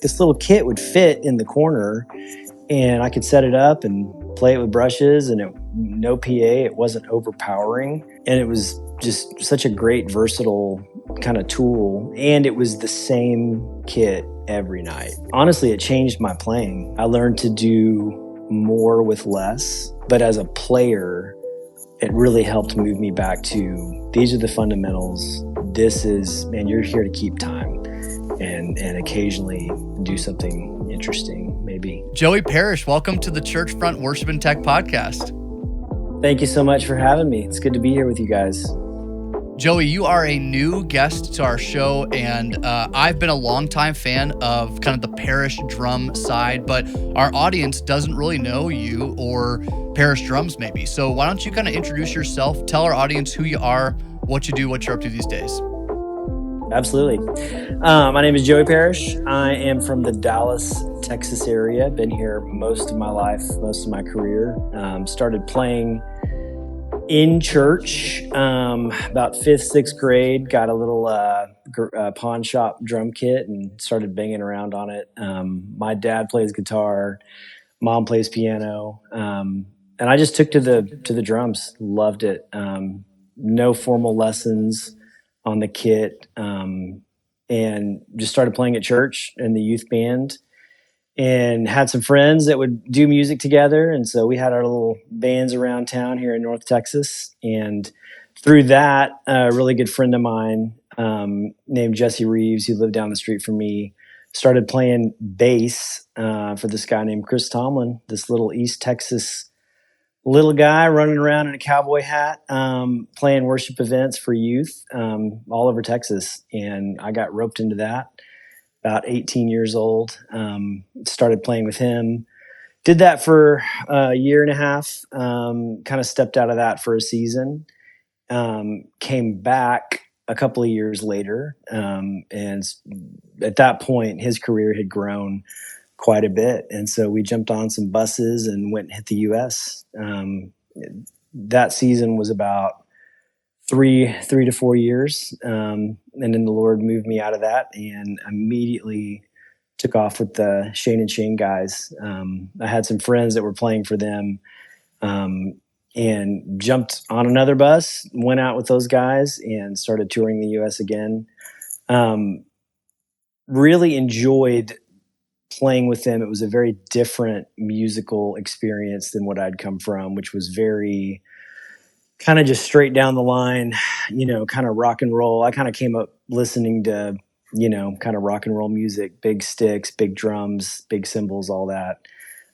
This little kit would fit in the corner, and I could set it up and play it with brushes, and no PA. It wasn't overpowering, and it was just such a great versatile kind of tool. And it was the same kit every night. Honestly, it changed my playing. I learned to do more with less, but as a player, it really helped move me back to these are the fundamentals. This is, man, you're here to keep time and occasionally do something interesting, maybe. Joey Parish, welcome to the Churchfront Worship and Tech podcast. Thank you so much for having me. It's good to be here with you guys. Joey, you are a new guest to our show, and I've been a longtime fan of kind of the Parish Drum side, but our audience doesn't really know you or Parish Drums maybe. So why don't you kind of introduce yourself, tell our audience who you are, what you do, what you're up to these days. Absolutely. My name is Joey Parish. I am from the Dallas, Texas area. Been here most of my life, most of my career. Started playing in church about 5th, 6th grade. Got a little pawn shop drum kit and started banging around on it. My dad plays guitar. Mom plays piano. And I just took to the drums. Loved it. No formal lessons on the kit, and just started playing at church in the youth band, and had some friends that would do music together. And so we had our little bands around town here in North Texas. And through that, a really good friend of mine named Jesse Reeves, who lived down the street from me, started playing bass for this guy named Chris Tomlin, this little East Texas little guy running around in a cowboy hat, playing worship events for youth all over Texas. And I got roped into that about 18 years old. Started playing with him. Did that for a year and a half. Kind of stepped out of that for a season. Came back a couple of years later. And at that point, his career had grown quite a bit. And so we jumped on some buses and went and hit the U.S. That season was about three to 4 years. And then the Lord moved me out of that and immediately took off with the Shane and Shane guys. I had some friends that were playing for them, and jumped on another bus, went out with those guys and started touring the U.S. again. Really enjoyed playing with them. It was a very different musical experience than what I'd come from, which was very kind of just straight down the line, kind of rock and roll. I kind of came up listening to, kind of rock and roll music, big sticks, big drums, big cymbals, all that.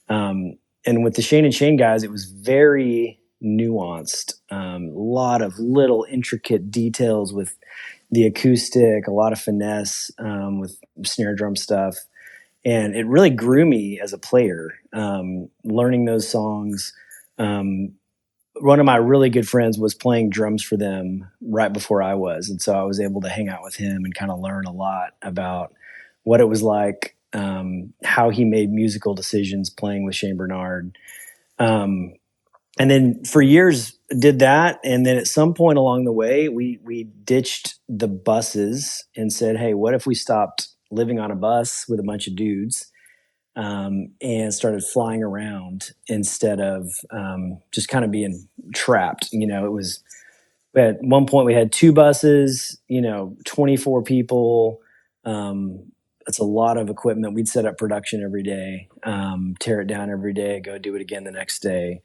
And with the Shane and Shane guys, it was very nuanced. A lot of little intricate details with the acoustic, a lot of finesse with snare drum stuff. And it really grew me as a player, learning those songs. One of my really good friends was playing drums for them right before I was. And so I was able to hang out with him and kind of learn a lot about what it was like, how he made musical decisions playing with Shane Bernard. And then for years did that. And then at some point along the way, we ditched the buses and said, hey, what if we stopped living on a bus with a bunch of dudes, and started flying around instead of just kind of being trapped. It was, at one point we had 2 buses, 24 people. That's a lot of equipment. We'd set up production every day, tear it down every day, go do it again the next day,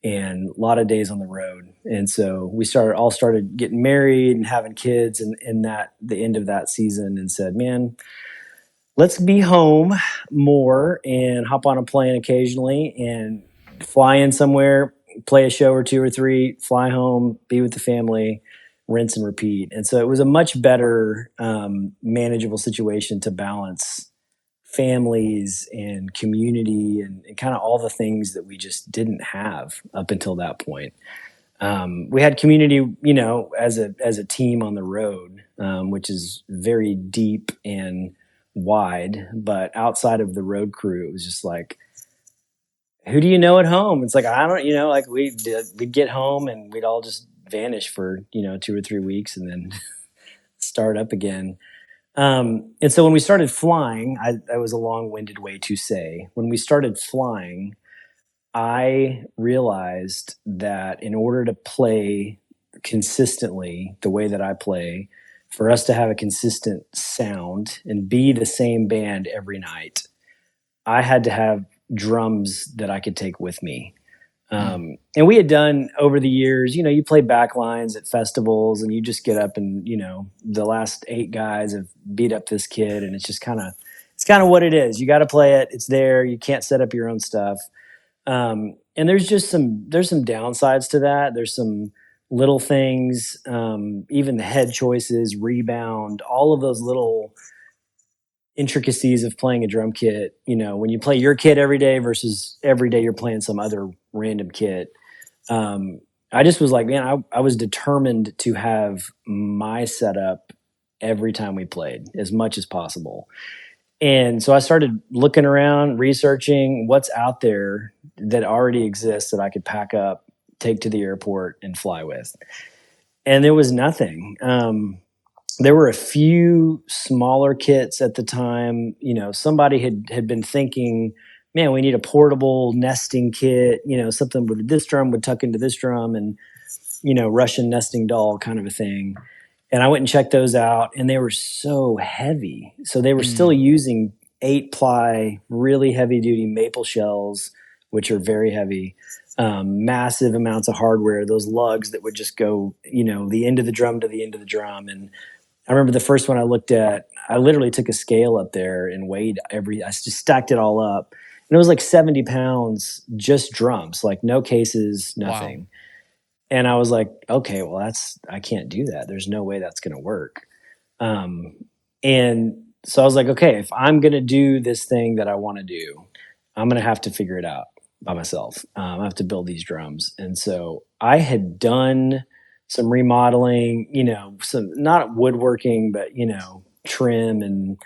and a lot of days on the road. And so we started getting married and having kids, and the end of that season, and said, man, let's be home more and hop on a plane occasionally and fly in somewhere, play a show or 2 or 3, fly home, be with the family, rinse and repeat. And so it was a much better manageable situation to balance families and community and kind of all the things that we just didn't have up until that point. We had community, as a team on the road, which is very deep and wide, but outside of the road crew, it was just like, who do you know at home? It's like, I don't, like we'd get home and we'd all just vanish for, 2 or 3 weeks and then start up again. And so when we started flying, that was a long-winded way to say, when we started flying, I realized that in order to play consistently the way that I play, for us to have a consistent sound and be the same band every night, I had to have drums that I could take with me. And we had done over the years, you play back lines at festivals and you just get up and, the last 8 guys have beat up this kid and it's kind of what it is. You got to play it. It's there. You can't set up your own stuff. And there's some downsides to that. There's some little things, even the head choices, rebound, all of those little intricacies of playing a drum kit. When you play your kit every day versus every day you're playing some other random kit. I just was like, man, I was determined to have my setup every time we played as much as possible. And so I started looking around, researching what's out there that already exists that I could pack up, take to the airport, and fly with. And there was nothing. There were a few smaller kits at the time. Somebody had been thinking, man, we need a portable nesting kit, something with this drum would tuck into this drum and, Russian nesting doll kind of a thing. And I went and checked those out, and they were so heavy. So they were still using 8-ply, really heavy-duty maple shells, which are very heavy, massive amounts of hardware, those lugs that would just go, the end of the drum to the end of the drum. And I remember the first one I looked at, I literally took a scale up there and weighed I just stacked it all up. And it was like 70 pounds, just drums, like no cases, nothing. Wow. And I was like, okay, well, I can't do that. There's no way that's going to work. And so I was like, okay, if I'm going to do this thing that I want to do, I'm going to have to figure it out by myself. I have to build these drums. And so I had done some remodeling, some not woodworking, but, trim and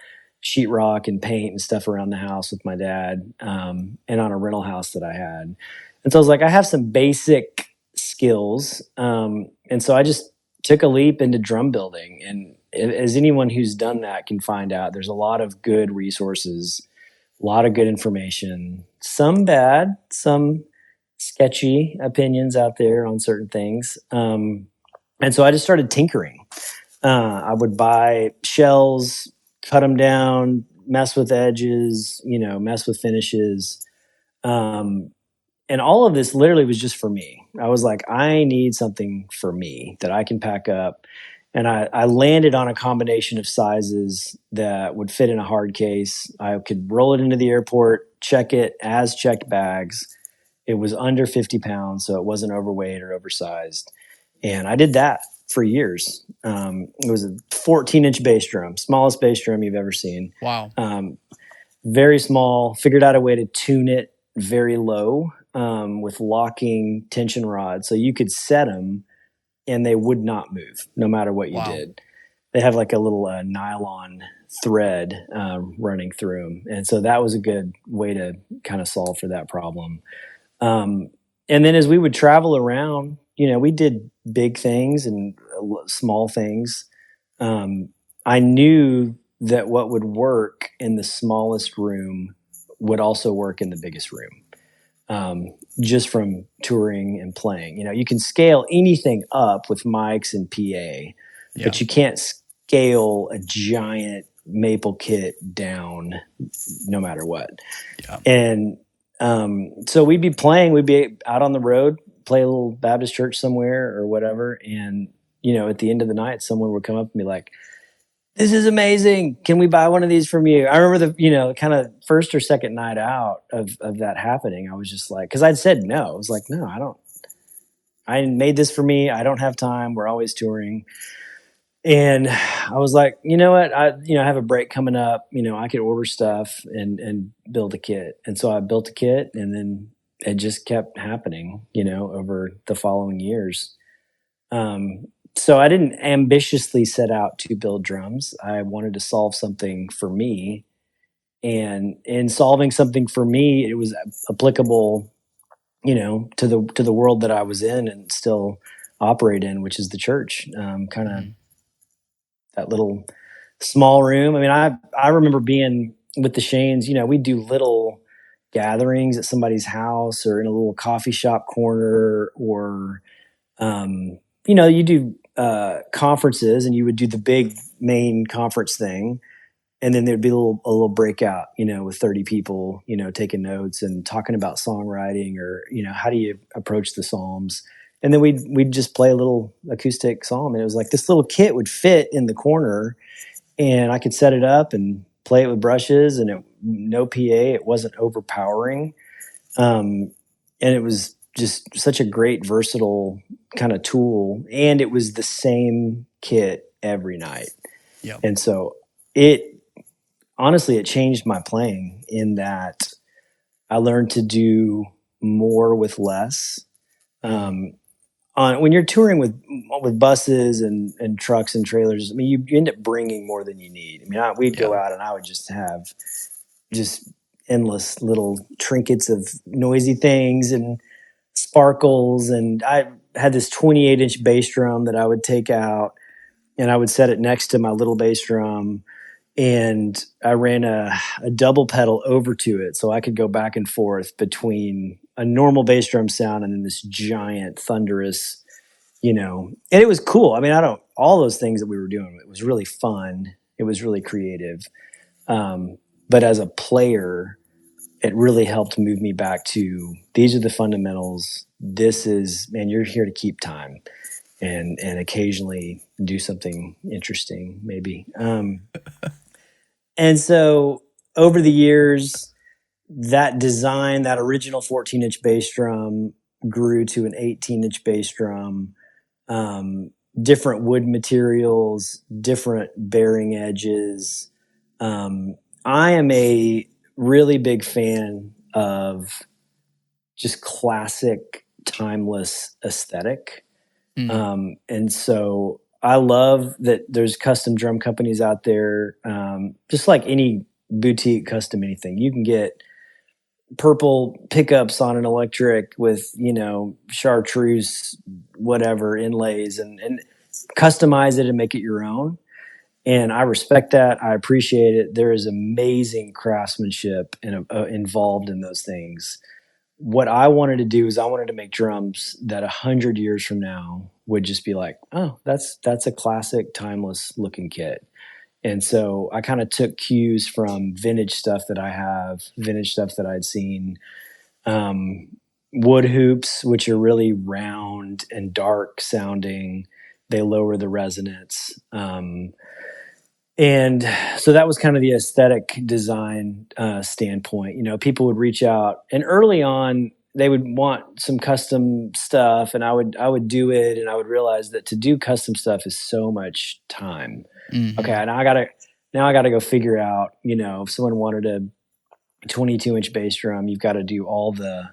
sheetrock and paint and stuff around the house with my dad, and on a rental house that I had. And so I was like, I have some basic skills. And so I just took a leap into drum building. And as anyone who's done that can find out, there's a lot of good resources, a lot of good information, some bad, some sketchy opinions out there on certain things. And so I just started tinkering. I would buy shells, cut them down, mess with edges, mess with finishes. And all of this literally was just for me. I was like, I need something for me that I can pack up. And I landed on a combination of sizes that would fit in a hard case. I could roll it into the airport, check it as checked bags. It was under 50 pounds, so it wasn't overweight or oversized. And I did that for years. It was a 14-inch bass drum, smallest bass drum you've ever seen. Wow. Very small. Figured out a way to tune it very low with locking tension rods. So you could set them and they would not move no matter what you did. They have like a little nylon thread running through them. And so that was a good way to kind of solve for that problem. And then as we would travel around, we did big things and small things. I knew that what would work in the smallest room would also work in the biggest room. Just from touring and playing, you can scale anything up with mics and PA, but you can't scale a giant maple kit down no matter what. Yeah. And so we'd be out on the road, play a little Baptist church somewhere or whatever. And, at the end of the night, someone would come up and be like, this is amazing. Can we buy one of these from you? I remember the, kind of first or second night out of that happening. I was just like, cause I'd said no. I was like, no, I made this for me. I don't have time. We're always touring. And I was like, you know what? I have a break coming up. I could order stuff and build a kit. And so I built a kit, and then it just kept happening, over the following years. So I didn't ambitiously set out to build drums. I wanted to solve something for me. And in solving something for me, it was applicable, to the world that I was in and still operate in, which is the church. Kind of that little small room. I mean, I remember being with the Shanes. We'd do little gatherings at somebody's house or in a little coffee shop corner, or you do conferences, and you would do the big main conference thing, and then there'd be a little breakout, with 30 people, taking notes and talking about songwriting, or how do you approach the psalms. And then we'd just play a little acoustic psalm, and it was like this little kit would fit in the corner, and I could set it up and play it with brushes, and no PA. It wasn't overpowering, and it was just such a great versatile kind of tool, and it was the same kit every night. Yeah. And so it honestly, it changed my playing in that I learned to do more with less. Um, when you're touring with buses and trucks and trailers, I mean, you end up bringing more than you need. I mean, we'd go Yeah. out and I would just have just endless little trinkets of noisy things and sparkles. And I had this 28-inch bass drum that I would take out, and I would set it next to my little bass drum, and I ran a double pedal over to it so I could go back and forth between a normal bass drum sound and then this giant thunderous, and it was cool. I mean, all those things that we were doing, it was really fun. It was really creative. But as a player, it really helped move me back to, these are the fundamentals. This is, man, you're here to keep time and occasionally do something interesting, maybe. And so over the years, that design, that original 14-inch bass drum grew to an 18-inch bass drum, different wood materials, different bearing edges. I am a really big fan of just classic, timeless aesthetic. Mm. And so I love that there's custom drum companies out there, just like any boutique custom anything. You can get purple pickups on an electric with, chartreuse, whatever inlays, and customize it and make it your own. And I respect that. I appreciate it. There is amazing craftsmanship involved in those things. What I wanted to do is I wanted to make drums that 100 years from now would just be like, oh, that's a classic, timeless looking kit. And so I kind of took cues from vintage stuff that I have, vintage stuff that I'd seen. Um, Wood hoops, which are really round and dark sounding, they lower the resonance. And so that was kind of the aesthetic design standpoint. People would reach out, and early on they would want some custom stuff, and I would do it, and I would realize that to do custom stuff is so much time. Okay, Mm-hmm. now I gotta go figure out. If someone wanted a 22-inch bass drum, you've got to do all the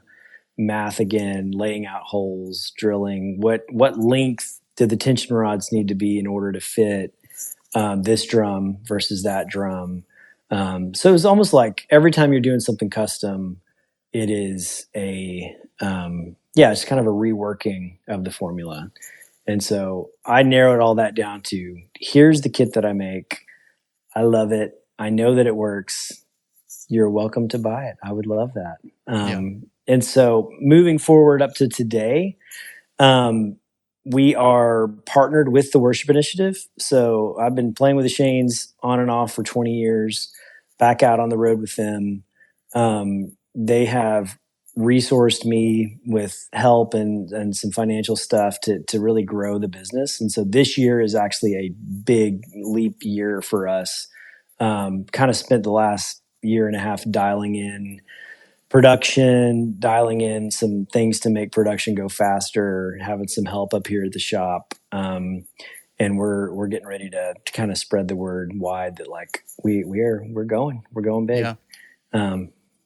math again, laying out holes, drilling. What length do the tension rods need to be in order to fit this drum versus that drum. So it's almost like every time you're doing something custom, it is it's kind of a reworking of the formula. And so I narrowed all that down to, here's the kit that I make. I love it. I know that it works. You're welcome to buy it. I would love that. Yeah. And so moving forward up to today, um, we are partnered with the Worship Initiative. So I've been playing with the Shanes on and off for 20 years, back out on the road with them. They have resourced me with help and some financial stuff to really grow the business. And so this year is actually a big leap year for us. Kind of spent the last year and a half dialing in production, dialing in some things to make production go faster, having some help up here at the shop. And we're getting ready to kind of spread the word wide that, like, we're going big. Yeah.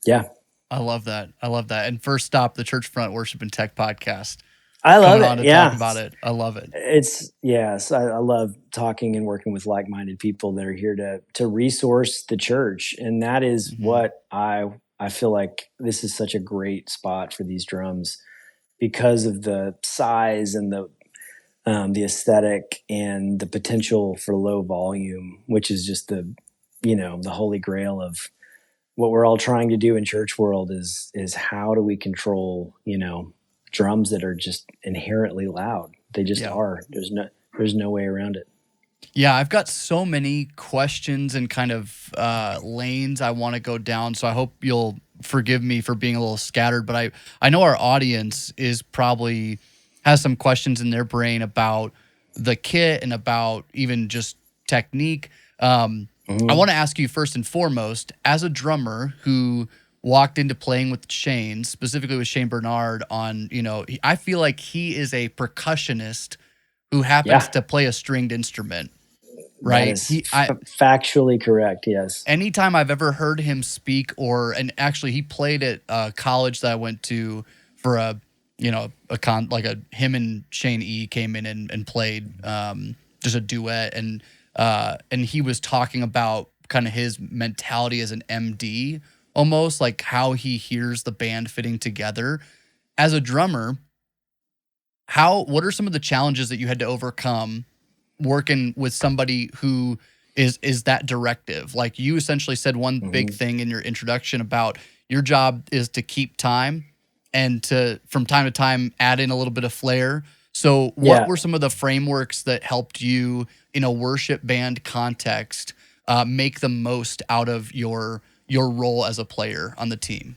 Yeah. I love that. I love that. And first stop, the Churchfront Worship and Tech podcast. I love Coming on it. to talk Yeah. about it. I love it. It's yes. I love talking and working with like-minded people that are here to resource the church. And that is Mm-hmm. what I feel like this is such a great spot for these drums because of the size and the the aesthetic and the potential for low volume, which is just the holy grail of what we're all trying to do in church world is how do we control, drums that are just inherently loud. They just Yeah. are. There's no way around it. Yeah, I've got so many questions and kind of lanes I want to go down. So I hope you'll forgive me for being a little scattered. But I know our audience is probably has some questions in their brain about the kit and about even just technique. I want to ask you first and foremost, as a drummer who walked into playing with Shane, specifically with Shane Bernard on, I feel like he is a percussionist who happens Yeah, to play a stringed instrument, that right? is factually correct. Yes. Anytime I've ever heard him speak, and actually he played at a college that I went to for him and Shane E came in and played just a duet, and he was talking about kind of his mentality as an MD, almost like how he hears the band fitting together. As a drummer, what are some of the challenges that you had to overcome working with somebody who is that directive? Like, you essentially said one big thing in your introduction about your job is to keep time and to, from time to time, add in a little bit of flair. So what Yeah. were some of the frameworks that helped you in a worship band context make the most out of your role as a player on the team?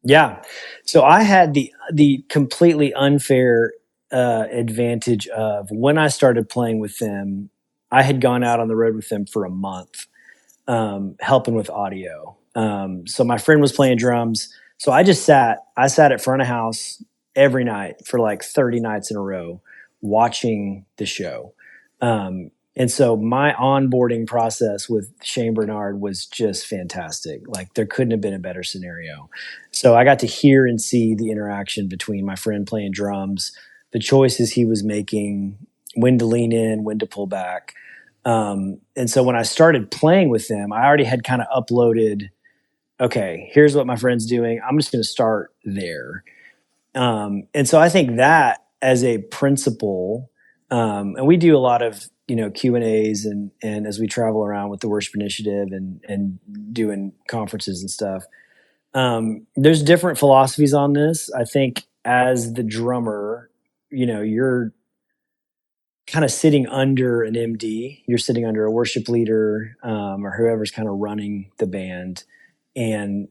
Yeah. So I had the completely unfair advantage of when I started playing with them, I had gone out on the road with them for a month, helping with audio. So my friend was playing drums. So I sat at front of house every night for like 30 nights in a row watching the show. And so my onboarding process with Shane Bernard was just fantastic. Like, there couldn't have been a better scenario. So I got to hear and see the interaction between my friend playing drums, the choices he was making, when to lean in, when to pull back. And so when I started playing with them, I already had kind of uploaded, okay, here's what my friend's doing. I'm just going to start there. And so I think that as a principle, and we do a lot of Q and A's and as we travel around with the Worship Initiative and doing conferences and stuff, there's different philosophies on this. I think as the drummer, you're kind of sitting under an MD, you're sitting under a worship leader, or whoever's kind of running the band, and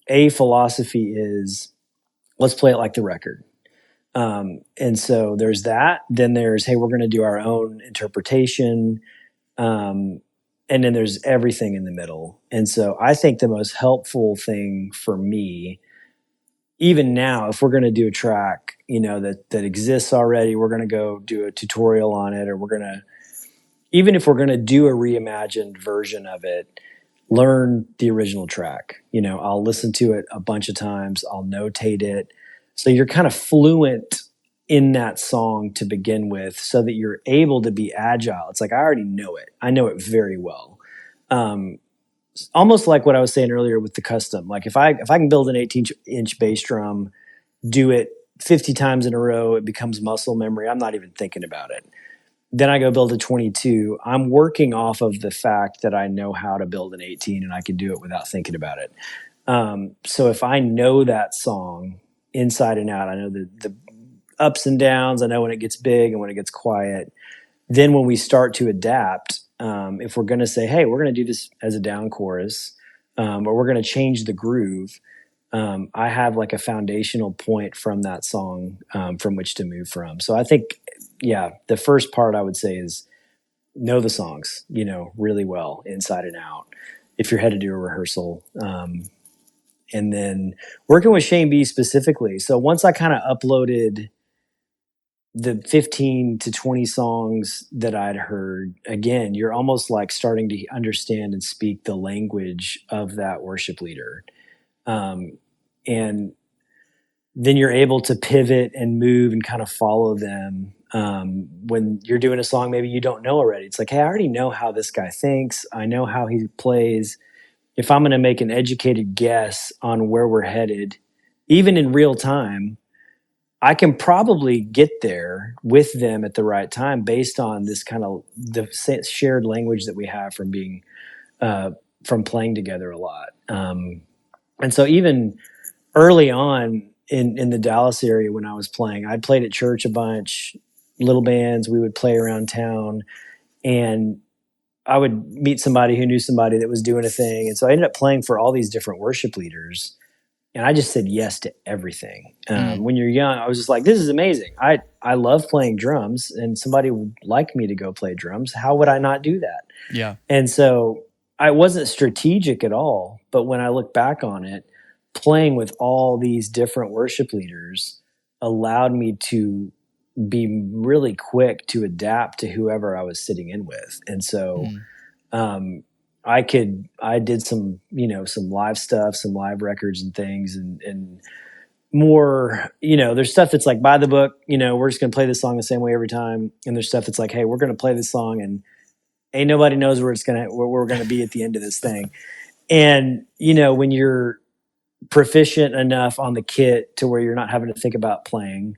a philosophy is, let's play it like the record. And so there's that. Then there's, hey, we're going to do our own interpretation. And then there's everything in the middle. And so I think the most helpful thing for me, even now, if we're going to do a track, that exists already, we're going to go do a tutorial on it, or even if we're going to do a reimagined version of it, learn the original track. I'll listen to it a bunch of times. I'll notate it. So you're kind of fluent in that song to begin with, so that you're able to be agile. It's like, I already know it. I know it very well. Almost like what I was saying earlier with the custom. Like, if I can build an 18-inch bass drum, do it 50 times in a row, it becomes muscle memory. I'm not even thinking about it. Then I go build a 22. I'm working off of the fact that I know how to build an 18 and I can do it without thinking about it. So if I know that song inside and out, I know the ups and downs, I know when it gets big and when it gets quiet. Then when we start to adapt, if we're going to say, hey, we're going to do this as a down chorus, or we're going to change the groove, I have like a foundational point from that song from which to move from. So I think, the first part I would say is know the songs, really well, inside and out, if you're headed to a rehearsal. And then working with Shane B specifically. So once I kind of uploaded the 15 to 20 songs that I'd heard, again, you're almost like starting to understand and speak the language of that worship leader. And then you're able to pivot and move and kind of follow them. When you're doing a song maybe you don't know already, it's like, hey, I already know how this guy thinks. I know how he plays. If I'm going to make an educated guess on where we're headed, even in real time, I can probably get there with them at the right time based on this kind of the shared language that we have from being from playing together a lot. And so even early on in the Dallas area when I was playing, I played at church a bunch, little bands. We would play around town, and I would meet somebody who knew somebody that was doing a thing, and so I ended up playing for all these different worship leaders. And I just said yes to everything. Mm, When you're young, I was just like, "This is amazing. I love playing drums, and somebody would like me to go play drums. How would I not do that?" yeah. And so I wasn't strategic at all. But when I look back on it, playing with all these different worship leaders allowed me to be really quick to adapt to whoever I was sitting in with. And so Mm, um, I did some, some live stuff, some live records and things, and more, there's stuff that's like by the book, we're just going to play this song the same way every time. And there's stuff that's like, hey, we're going to play this song and ain't nobody knows where we're gonna be at the end of this thing. And when you're proficient enough on the kit to where you're not having to think about playing,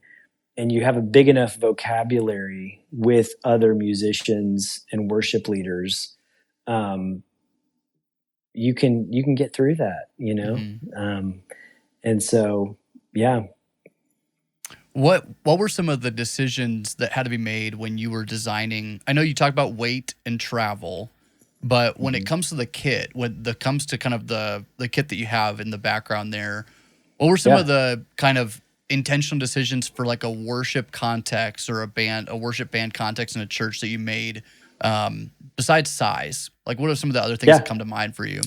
and you have a big enough vocabulary with other musicians and worship leaders, um, you can get through that, mhm. and so yeah. What were some of the decisions that had to be made when you were designing? I know you talked about weight and travel, but when it Mhm. comes to the kit, when it comes to kind of the kit that you have in the background there, what were some of Yeah. the kind of intentional decisions for like a worship context or a worship band context in a church that you made, besides size? Like, what are some of the other things that Yeah. come to mind for you?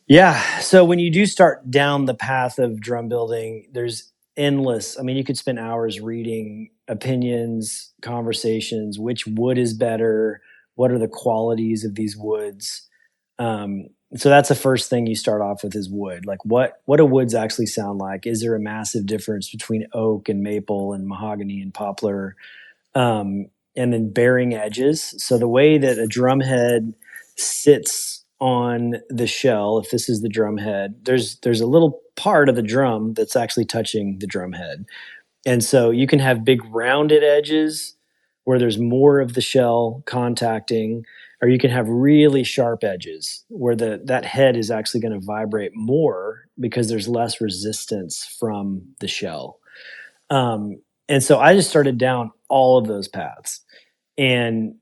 Yeah. So when you do start down the path of drum building, there's endless. I mean, you could spend hours reading opinions, conversations, which wood is better, what are the qualities of these woods. So that's the first thing you start off with is wood. Like what do woods actually sound like? Is there a massive difference between oak and maple and mahogany and poplar? And then bearing edges. So the way that a drum head sits on the shell, if this is the drum head, there's a little part of the drum that's actually touching the drum head. And so you can have big rounded edges where there's more of the shell contacting, or you can have really sharp edges where that head is actually going to vibrate more because there's less resistance from the shell. And so I just started down all of those paths. And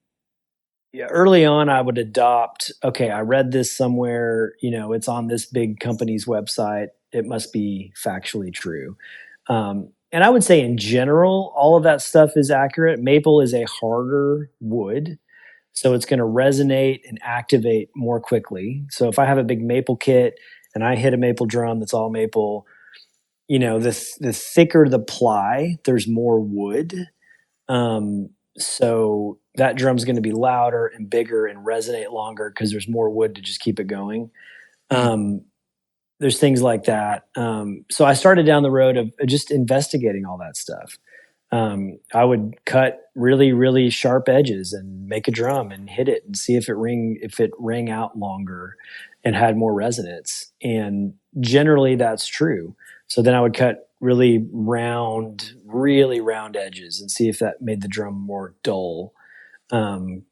yeah, early on, I would adopt, okay, I read this somewhere, it's on this big company's website. It must be factually true. And I would say in general, all of that stuff is accurate. Maple is a harder wood, so it's going to resonate and activate more quickly. So if I have a big maple kit and I hit a maple drum that's all maple, the thicker the ply, there's more wood. So that drum's going to be louder and bigger and resonate longer because there's more wood to just keep it going. Mm, Um, there's things like that. So I started down the road of just investigating all that stuff. I would cut really, really sharp edges and make a drum and hit it and see if it rang out longer and had more resonance. And generally that's true. So then I would cut really round edges and see if that made the drum more dull. Um,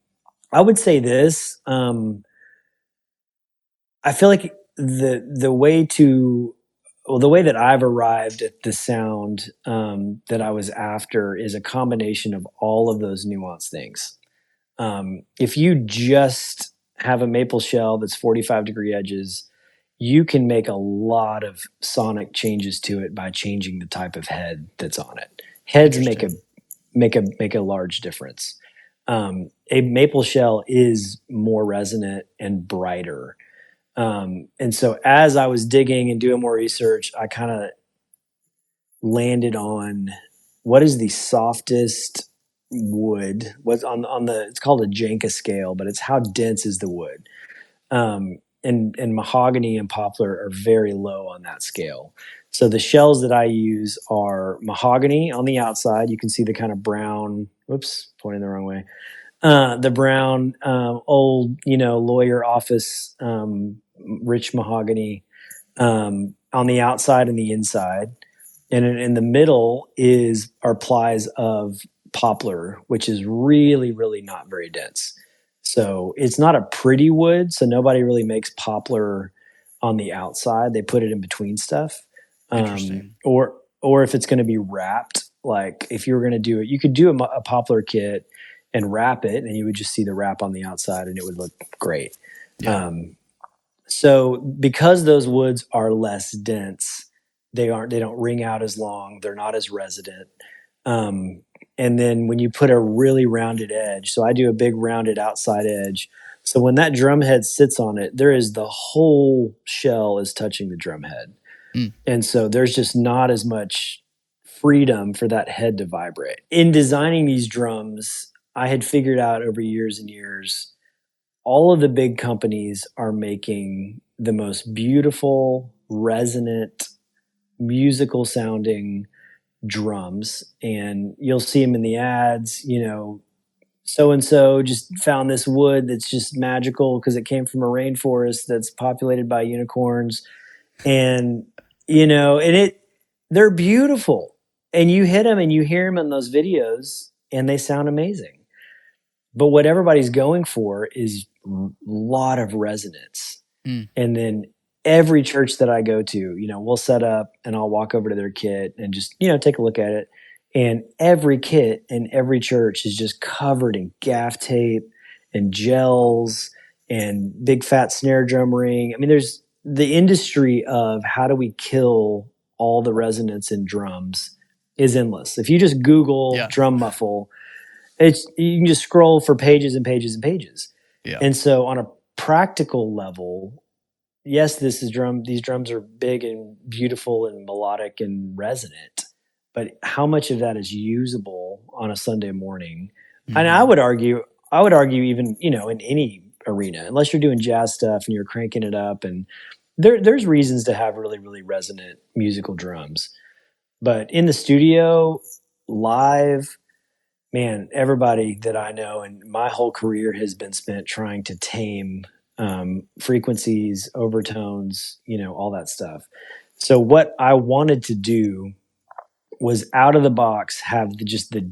I would say this. I feel like the way that I've arrived at the sound that I was after is a combination of all of those nuanced things. If you just have a maple shell that's 45-degree edges, you can make a lot of sonic changes to it by changing the type of head that's on it. Heads interesting. make a large difference. A maple shell is more resonant and brighter, and so as I was digging and doing more research, I kind of landed on what is the softest wood. What's on the it's called a Janka scale, but it's how dense is the wood. And mahogany and poplar are very low on that scale. So the shells that I use are mahogany on the outside. You can see the kind of brown. Whoops, pointing the wrong way. The brown, old, lawyer office, rich mahogany on the outside and the inside. And in the middle are plies of poplar, which is really, really not very dense. So it's not a pretty wood. So nobody really makes poplar on the outside. They put it in between stuff. Interesting. Or if it's going to be wrapped, like if you were going to do it, you could do a poplar kit and wrap it, and you would just see the wrap on the outside, and it would look great. Yeah. So because those woods are less dense, they don't ring out as long. They're not as resonant. Um, and then when you put a really rounded edge, so I do a big rounded outside edge. So when that drum head sits on it, the whole shell is touching the drum head. Mm. And so there's just not as much freedom for that head to vibrate. In designing these drums, I had figured out over years and years, all of the big companies are making the most beautiful, resonant, musical sounding drums. And you'll see them in the ads, so and so just found this wood that's just magical because it came from a rainforest that's populated by unicorns. And, they're beautiful. And you hit them and you hear them in those videos and they sound amazing. But what everybody's going for is a lot of resonance. Mm. And then every church that I go to, we'll set up and I'll walk over to their kit and just, take a look at it. And every kit in every church is just covered in gaff tape and gels and big fat snare drum ring. I mean, there's the industry of how do we kill all the resonance in drums is endless. If you just Google Yeah. drum muffle, you can just scroll for pages and pages and pages. Yeah. And so on a practical level, yes, these drums are big and beautiful and melodic and resonant, but how much of that is usable on a Sunday morning? Mm-hmm. And I would argue even, in any arena, unless you're doing jazz stuff and you're cranking it up, and there's reasons to have really, really resonant musical drums. But in the studio, live, man, everybody that I know and my whole career has been spent trying to tame frequencies, overtones, all that stuff. So what I wanted to do was out of the box have just the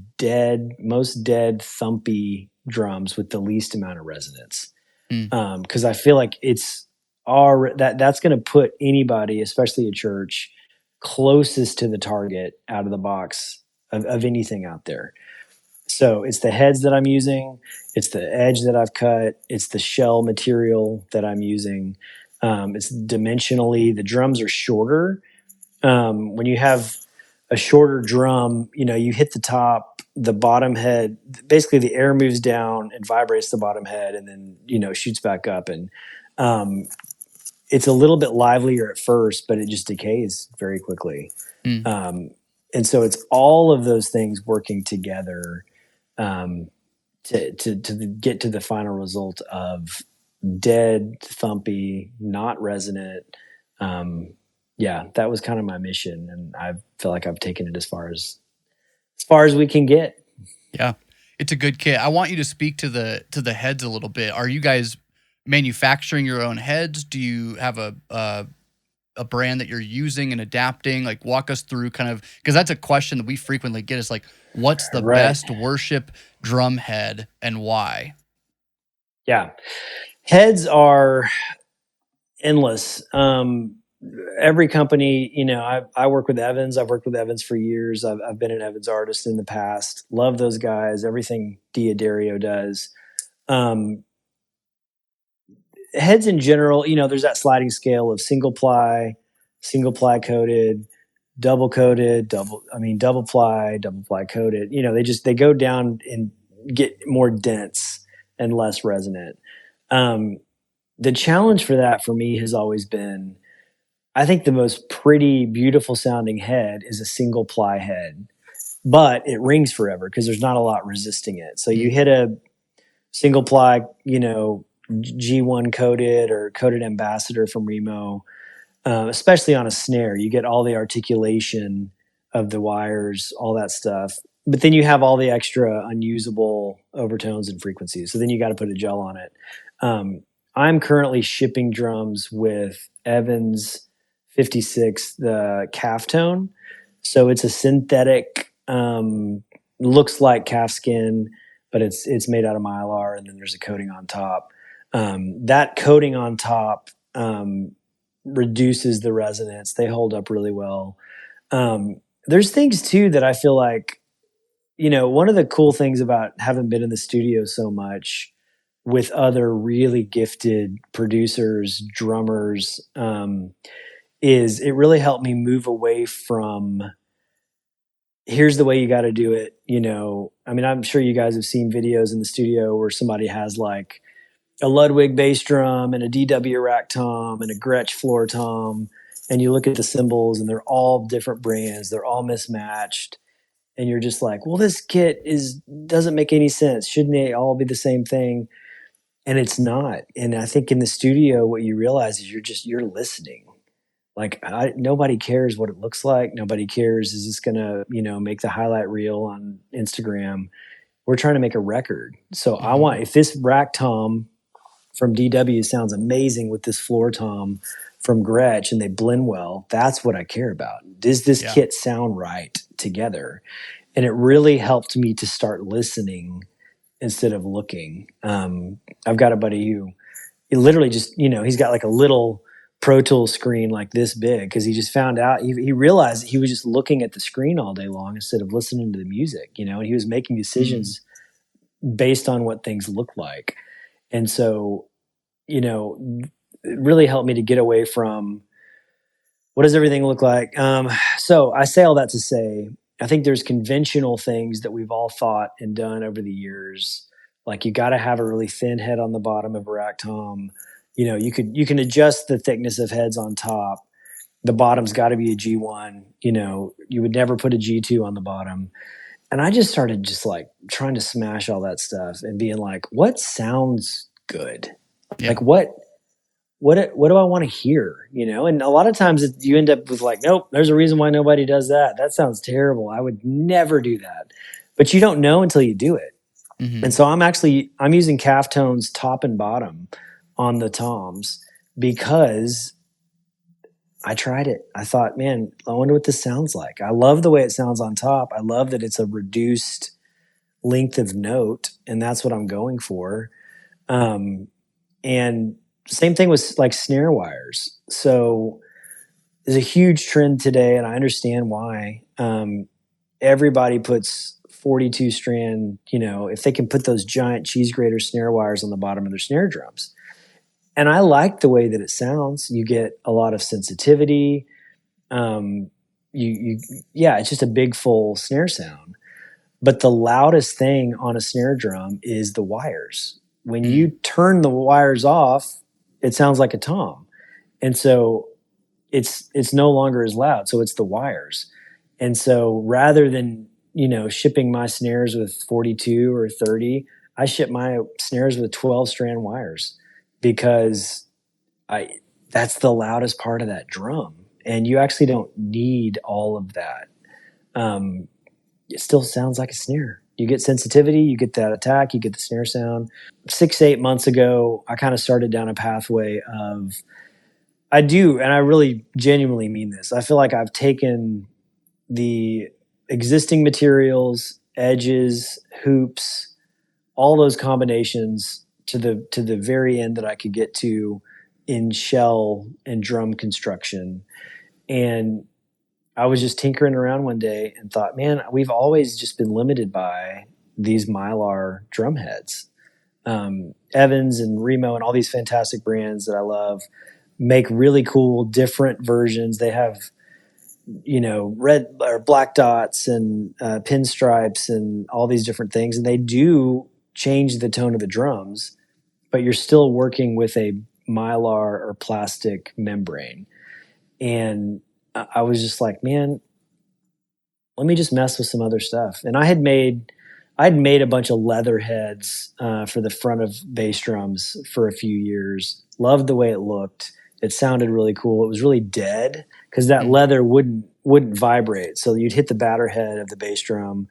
most dead, thumpy drums with the least amount of resonance. Mm. Because I feel like that's going to put anybody, especially a church, closest to the target out of the box of anything out there. So it's the heads that I'm using, it's the edge that I've cut, it's the shell material that I'm using. It's dimensionally, the drums are shorter. When you have a shorter drum, you hit the top, the bottom head, basically the air moves down and vibrates the bottom head and then, shoots back up. And it's a little bit livelier at first, but it just decays very quickly. Mm. And so it's all of those things working together to get to the final result of dead, thumpy, not resonant. Yeah, that was kind of my mission, and I feel like I've taken it as far as we can get. Yeah, it's a good kit. I want you to speak to the heads a little bit. Are you guys manufacturing your own heads? Do you have a brand that you're using and adapting? Like, walk us through kind of, because that's a question that we frequently get, is like, what's the Right. best worship drum head and why? Yeah, heads are endless. Every company, I work with Evans. I've worked with Evans for years. I've been an Evans artist in the past. Love those guys. Everything Diodario does. Heads in general, there's that sliding scale of single ply coated, double coated, double ply coated. They go down and get more dense and less resonant. The challenge for that for me has always been, I think the most pretty, beautiful sounding head is a single ply head, but it rings forever because there's not a lot resisting it. So you hit a single ply, G1 coated or coated ambassador from Remo, especially on a snare, you get all the articulation of the wires, all that stuff. But then you have all the extra unusable overtones and frequencies. So then you got to put a gel on it. I'm currently shipping drums with Evans 56, the calf tone. So it's a synthetic, looks like calfskin, but it's made out of mylar, and then there's a coating on top. That coating on top reduces the resonance. They hold up really well. There's things too that I feel like, one of the cool things about having been in the studio so much with other really gifted producers, drummers, is it really helped me move away from here's the way you got to do it. I mean, I'm sure you guys have seen videos in the studio where somebody has like a Ludwig bass drum and a DW rack tom and a Gretsch floor tom, and you look at the cymbals and they're all different brands, they're all mismatched, and you're just like, well, this kit doesn't make any sense. Shouldn't they all be the same thing? And it's not. And I think in the studio, what you realize is you're listening. Like nobody cares what it looks like. Nobody cares. Is this gonna, make the highlight reel on Instagram? We're trying to make a record. So I Mhm. want, if this rack tom from DW sounds amazing with this floor tom from Gretsch and they blend well, that's what I care about. Does this Yeah. kit sound right together? And it really helped me to start listening instead of looking. I've got a buddy who he literally just, he's got like a little Pro Tool screen like this big because he just found out, he realized that he was just looking at the screen all day long instead of listening to the music, and he was making Mm. decisions based on what things look like. And so, it really helped me to get away from what does everything look like? So I say all that to say, I think there's conventional things that we've all thought and done over the years. Like you got to have a really thin head on the bottom of a rack tom. You can adjust the thickness of heads on top. The bottom's got to be a G1. You would never put a G2 on the bottom. And I just started just like trying to smash all that stuff and being like, what sounds good? Yeah. Like what do I want to hear? And a lot of times you end up with like, nope, there's a reason why nobody does that. That sounds terrible. I would never do that. But you don't know until you do it. And Mhm. so I'm using calf tones top and bottom on the toms because I tried it. I thought, man, I wonder what this sounds like. I love the way it sounds on top. I love that it's a reduced length of note, and that's what I'm going for. And same thing with like snare wires. So there's a huge trend today, and I understand why. Everybody puts 42 strand, if they can put those giant cheese grater snare wires on the bottom of their snare drums. And I like the way that it sounds. You get a lot of sensitivity. Um, yeah, it's just a big full snare sound. But the loudest thing on a snare drum is the wires. When Mm. you turn the wires off, it sounds like a tom. And so it's no longer as loud. So it's the wires. And so rather than, shipping my snares with 42 or 30, I ship my snares with 12 strand wires because I that's the loudest part of that drum. And you actually don't need all of that. It still sounds like a snare. You get sensitivity, you get that attack, you get the snare sound. 6, 8 months ago, I kind of started down a pathway of I do, and I really genuinely mean this. I feel like I've taken the existing materials, edges, hoops, all those combinations to the very end that I could get to in shell and drum construction. And I was just tinkering around one day and thought, man, we've always just been limited by these Mylar drum heads. Evans and Remo and all these fantastic brands that I love make really cool different versions. They have red or black dots and pinstripes and all these different things, and they do change the tone of the drums, but you're still working with a mylar or plastic membrane. And I was just like, man, let me just mess with some other stuff. And I'd made a bunch of leather heads for the front of bass drums for a few years. Loved the way it looked. It sounded really cool. It was really dead because that Mm. leather wouldn't vibrate. So you'd hit the batter head of the bass drum,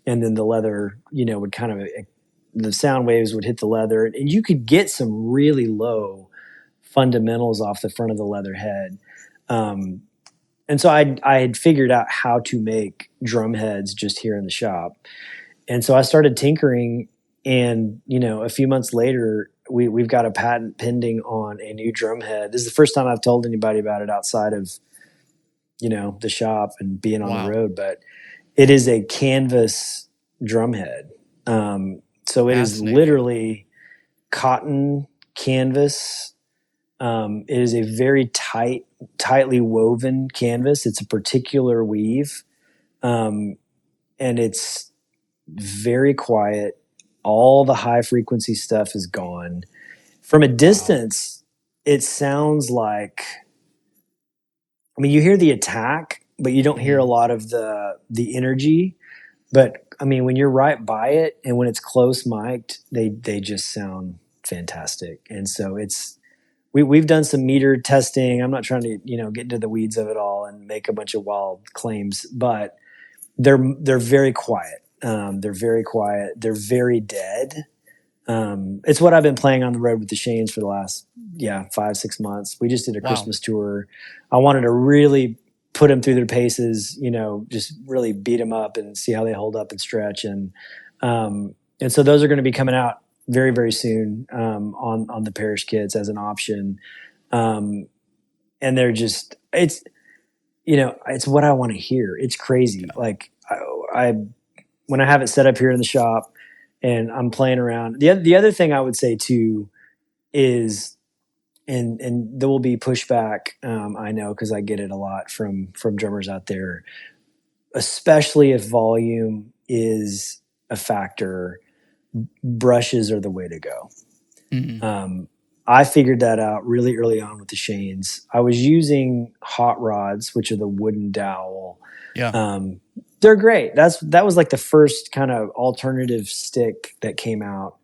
and then the leather, would kind of the sound waves would hit the leather, and you could get some really low fundamentals off the front of the leather head. Um, And so I had figured out how to make drum heads just here in the shop. And so I started tinkering, and a few months later, we've got a patent pending on a new drum head. This is the first time I've told anybody about it outside of the shop and being on the Wow. road, but it is a canvas drum head. So it is Fascinating. literally cotton canvas. It is a very tightly woven canvas. It's a particular weave, and it's very quiet. All the high frequency stuff is gone. From a Wow. distance, it sounds like, I mean, you hear the attack, but you don't hear a Mhm. lot of the energy. But I mean, when you're right by it and when it's close mic'd, they just sound fantastic. And so we've done some meter testing. I'm not trying to get into the weeds of it all and make a bunch of wild claims, but they're very quiet. They're very quiet. They're very dead. It's what I've been playing on the road with the Shanes for the last 5-6 months. We just did a Wow. Christmas tour. I wanted to really put them through their paces, just really beat them up and see how they hold up and stretch. And so those are going to be coming out very, very soon on the Parish kits as an option. And they're just it's what I want to hear. It's crazy. Yeah. Like I when I have it set up here in the shop and I'm playing around. The other thing I would say too is, and there will be pushback. I know, because I get it a lot from drummers out there, especially if volume is a factor. Brushes are the way to go. Mhm. Um, I figured that out really early on with the Shanes. I was using hot rods, which are the wooden dowel. Yeah. Um, they're great. That was like the first kind of alternative stick that came out,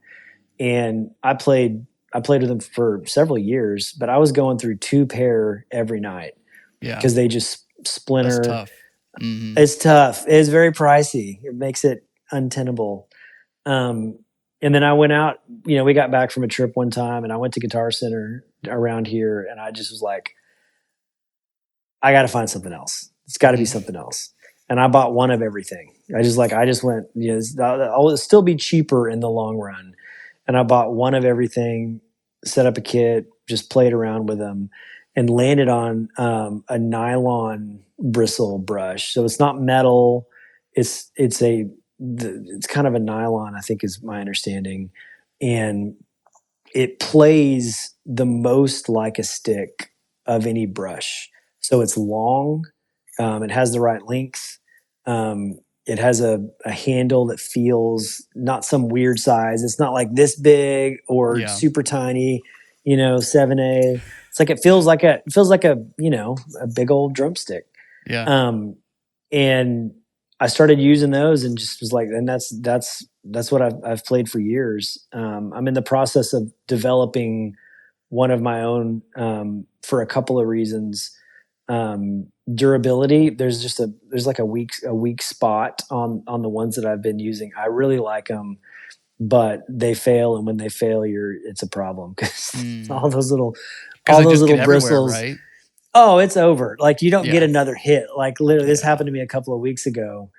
and I played with them for several years. But I was going through 2 pair every night Yeah. because they just That's splinter. tough. Mhm. It's tough. It's very pricey. It makes it untenable. Um, and then I went out. We got back from a trip one time, and I went to Guitar Center around here, and I just was like, I got to find something else. It's got to be Mhm. something else. And I bought one of everything. I just went, I'll still be cheaper in the long run. And I bought one of everything, set up a kit, just played around with them, and landed on a nylon bristle brush. So it's not metal. It's kind of a nylon, I think, is my understanding. And it plays the most like a stick of any brush. So it's long. It has the right length. It has a handle that feels not some weird size. It's not like this big or Yeah. super tiny, 7A. It's like it feels like a big old drumstick. Yeah. Um, and I started using those and just was like, and that's what I've played for years. I'm in the process of developing one of my own for a couple of reasons. Durability. There's like a weak spot on the ones that I've been using. I really like them, but they fail, and when they fail, it's a problem because Mm. all those little Because all they those just get little everywhere, bristles. right? Oh, it's over. Like, you don't get Yeah. another hit. Like, literally, this Yeah. happened to me a couple of weeks ago.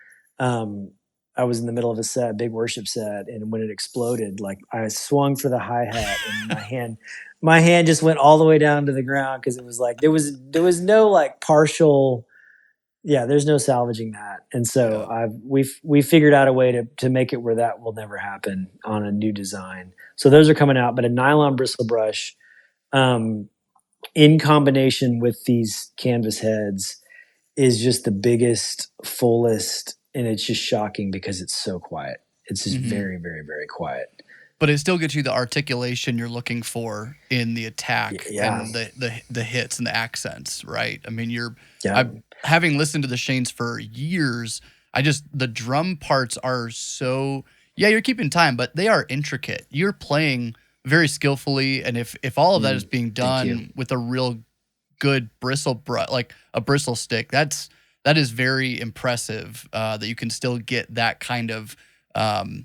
I was in the middle of a set, big worship set, and when it exploded, like, I swung for the hi hat, and my hand just went all the way down to the ground because it was like there was no like partial. Yeah, there's no salvaging that, and so Yeah. we figured out a way to make it where that will never happen on a new design. So those are coming out, but a nylon bristle brush. Um, in combination with these canvas heads is just the biggest, fullest, and it's just shocking because it's so quiet. It's just Mhm. very, very, very quiet. But it still gets you the articulation you're looking for in the attack Yeah, and the hits and the accents, right? I mean, yeah, I having listened to the Shanes for years, the drum parts are so, yeah, you're keeping time, but they are intricate. You're playing very skillfully, and if all of that is mm, being thank you. done with a real good like a bristle stick, that is very impressive. That you can still get that kind of um,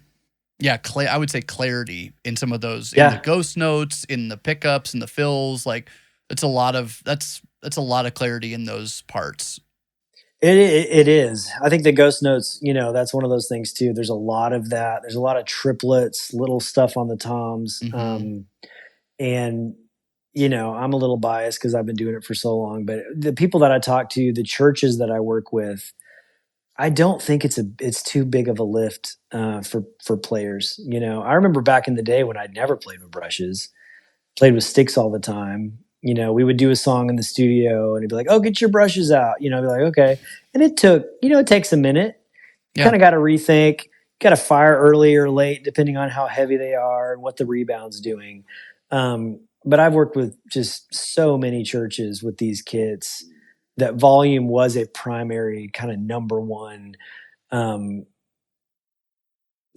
yeah, I would say clarity in some of those, in the Yeah, ghost notes, in the pickups, and the fills. Like, it's a lot of that's a lot of clarity in those parts. It is. I think the ghost notes, that's one of those things too. There's a lot of that. There's a lot of triplets, little stuff on the toms. Mm-hmm. And I'm a little biased because I've been doing it for so long, but the people that I talk to, the churches that I work with, I don't think it's too big of a lift for players. I remember back in the day when I'd never played with brushes, played with sticks all the time. We would do a song in the studio and it'd be like, "Oh, get your brushes out." I'd be like, "Okay." And it takes a minute. You Yeah. kind of got to rethink, got to fire early or late, depending on how heavy they are and what the rebound's doing. But I've worked with just so many churches with these kits that volume was a primary kind of number one um,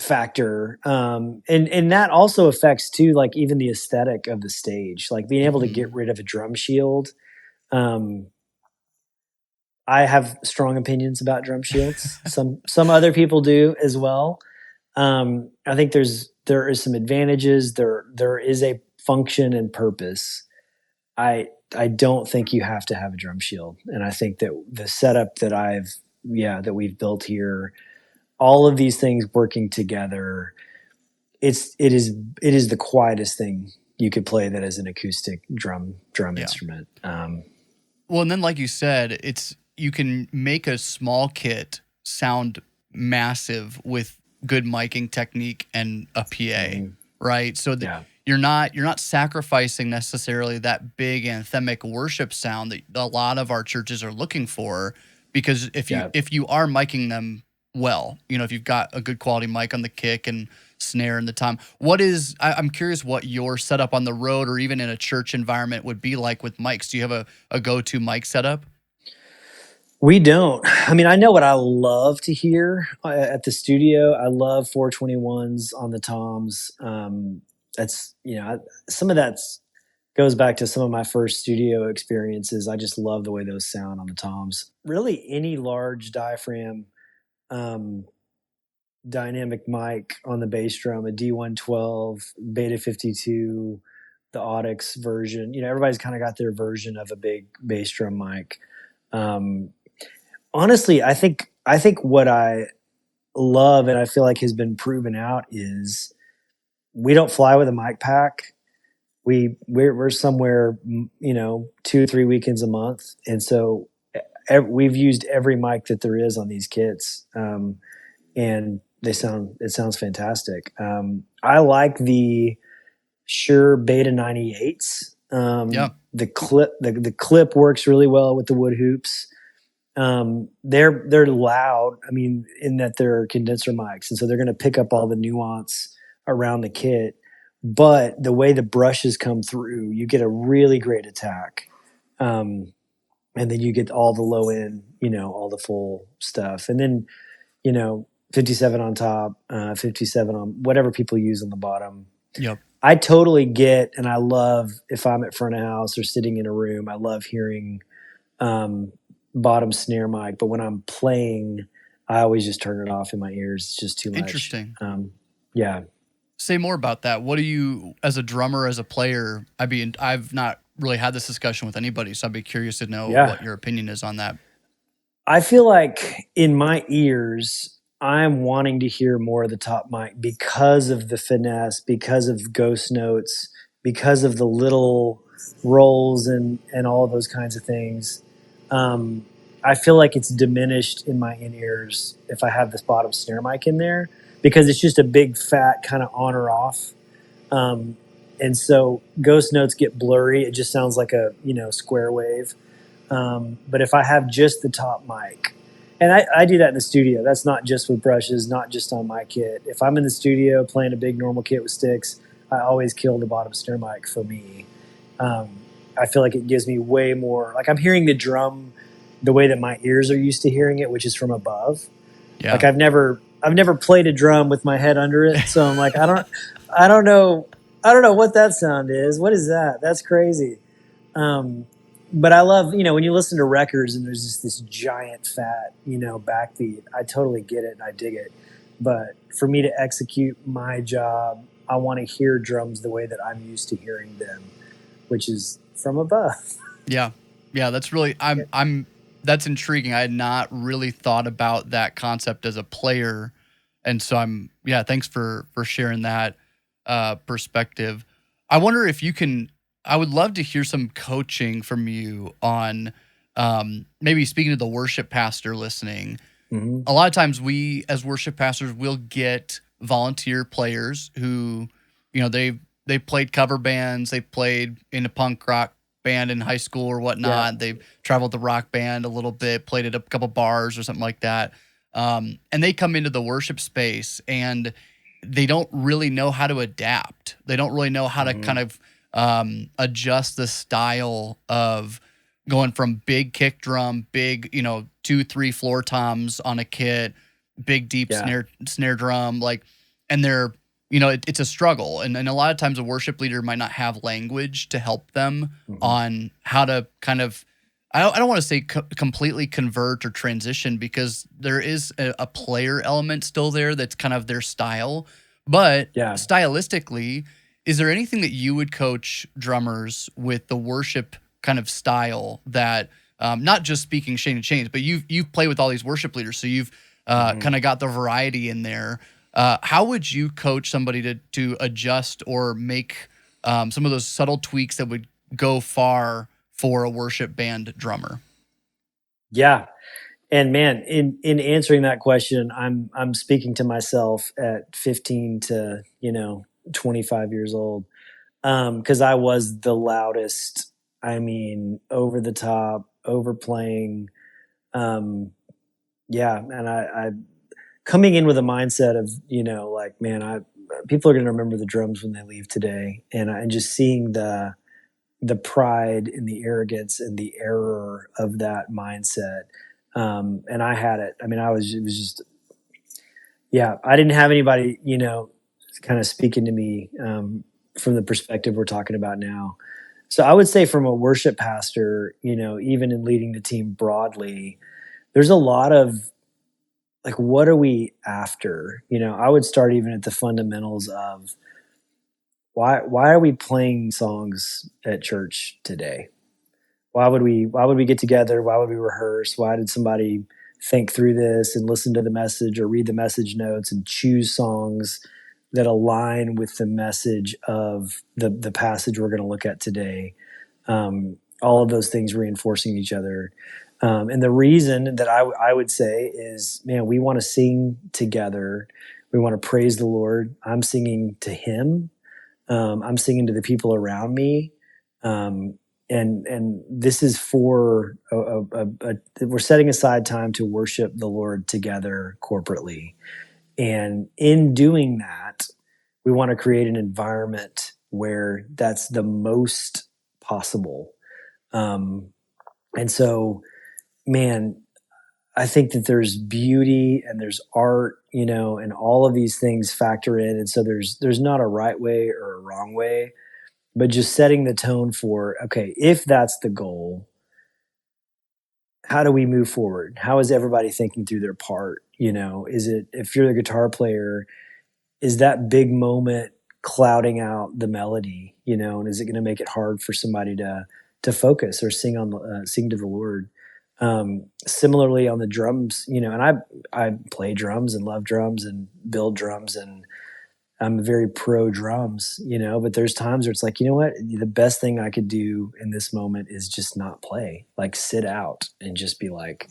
factor. And that also affects too, like even the aesthetic of the stage, like being able to get Mm-hmm. rid of a drum shield. Um, I have strong opinions about drum shields. Some other people do as well. I think there is some advantages. There is a function and purpose. I don't think you have to have a drum shield, and I think that the setup that we've built here, all of these things working together, it is the quietest thing you could play that is an acoustic drum Yeah. instrument. Well, and then like you said, you can make a small kit sound massive with good miking technique and a PA, Mhm. right? So that Yeah, you're not sacrificing necessarily that big anthemic worship sound that a lot of our churches are looking for, because if you yeah. if you are miking them well, if you've got a good quality mic on the kick and snare and the tom, I'm curious what your setup on the road or even in a church environment would be like with mics. Do you have a go-to mic setup? We don't. I mean, I know what I love to hear at the studio. I love 421s on the toms. That's some of that goes back to some of my first studio experiences. I just love the way those sound on the toms. Really, any large diaphragm um, dynamic mic on the bass drum, a D112, Beta 52, the Audix version. Everybody's kind of got their version of a big bass drum mic. Um, Honestly, I think what I love and I feel like has been proven out is we don't fly with a mic pack. We're somewhere 2 or 3 weekends a month, and so we've used every mic that there is on these kits, and it sounds fantastic. I like the Shure Beta 98s. Yeah. The clip works really well with the wood hoops. They're loud. I mean, in that they're condenser mics, and so they're going to pick up all the nuance around the kit. But the way the brushes come through, you get a really great attack, and then you get all the low end, all the full stuff, and then 57 on top, 57 on whatever people use on the bottom. Yep. I totally get, and I love if I'm at front of house or sitting in a room. I love hearing um, bottom snare mic, but when I'm playing, I always just turn it off in my ears. It's just too much. Interesting. Yeah. Say more about that. What do you, as a drummer, as a player? I've not really had this discussion with anybody, so I'd be curious to know Yeah. what your opinion is on that. I feel like in my ears, I'm wanting to hear more of the top mic because of the finesse, because of ghost notes, because of the little rolls and all of those kinds of things. Um, I feel like it's diminished in my in ears if I have this bottom snare mic in there because it's just a big fat kind of on or off. Um, and so ghost notes get blurry. It just sounds like a square wave. But if I have just the top mic, and I do that in the studio, that's not just with brushes, not just on my kit. If I'm in the studio playing a big normal kit with sticks, I always kill the bottom snare mic for me. Um, I feel like it gives me way more, like I'm hearing the drum the way that my ears are used to hearing it, which is from above. Like Yeah. I've never played a drum with my head under it, so I'm like I don't know what that sound is. What is that? That's crazy. Um, but I love, when you listen to records and there's just this giant fat, backbeat. I totally get it and I dig it. But for me to execute my job, I want to hear drums the way that I'm used to hearing them, which is from above. Yeah. Yeah, that's really Yeah. I'm That's intriguing. I had not really thought about that concept as a player, and so thanks for sharing that perspective. I wonder if you can. I would love to hear some coaching from you on maybe speaking to the worship pastor listening. Mhm. A lot of times we as worship pastors will get volunteer players who, they've played cover bands, they played in a punk rock band in high school or Yeah. whatnot. They've traveled the rock band a little bit, played at a couple bars or something like that. And they come into the worship space and they don't really know how to adapt. They don't really know how to kind Mhm. of adjust the style of going from big kick drum, big, 2, 3 floor toms on a kit, big deep Yeah. snare drum, like, and they're, it's a struggle. And a lot of times a worship leader might not have language to help them Mhm. on how to kind of, I don't want to say completely convert or transition, because there is a player element still there that's kind of their style. But Yeah. stylistically, is there anything that you would coach drummers with the worship kind of style that, not just speaking Shane and Chains, but you've played with all these worship leaders, so you've Mhm. kind of got the variety in there. How would you coach somebody to adjust or make some of those subtle tweaks that would go far for a worship band drummer? Yeah. And man, in answering that question, I'm speaking to myself at 15 to, 25 years old. Because I was the loudest, I mean, over the top, overplaying. Um, yeah, and I coming in with a mindset of, like, man, I people are gonna remember the drums when they leave today, and just seeing the pride and the arrogance and the error of that mindset. And I had it. I mean, it was just, yeah, I didn't have anybody, kind of speaking to me from the perspective we're talking about now. So I would say from a worship pastor, even in leading the team broadly, there's a lot of like, what are we after? I would start even at the fundamentals of why are we playing songs at church today? Why would we get together? Why would we rehearse? Why did somebody think through this and listen to the message or read the message notes and choose songs that align with the message of the passage we're going to look at today? All of those things reinforcing each other. And the reason that I would say is, man, we want to sing together. We want to praise the Lord. I'm singing to Him. I'm singing to the people around me. And this is for we're setting aside time to worship the Lord together corporately. And in doing that, we want to create an environment where that's the most possible. Um, and so, man, I think that there's beauty and there's art, and all of these things factor in. And so there's not a right way or a wrong way, but just setting the tone for, okay, if that's the goal, how do we move forward? How is everybody thinking through their part? Is it, if you're the guitar player, is that big moment clouding out the melody, and is it going to make it hard for somebody to focus or sing to the Lord? Similarly on the drums, and I play drums and love drums and build drums, and I'm very pro drums, but there's times where it's like, you know what? The best thing I could do in this moment is just not play, like sit out and just be like,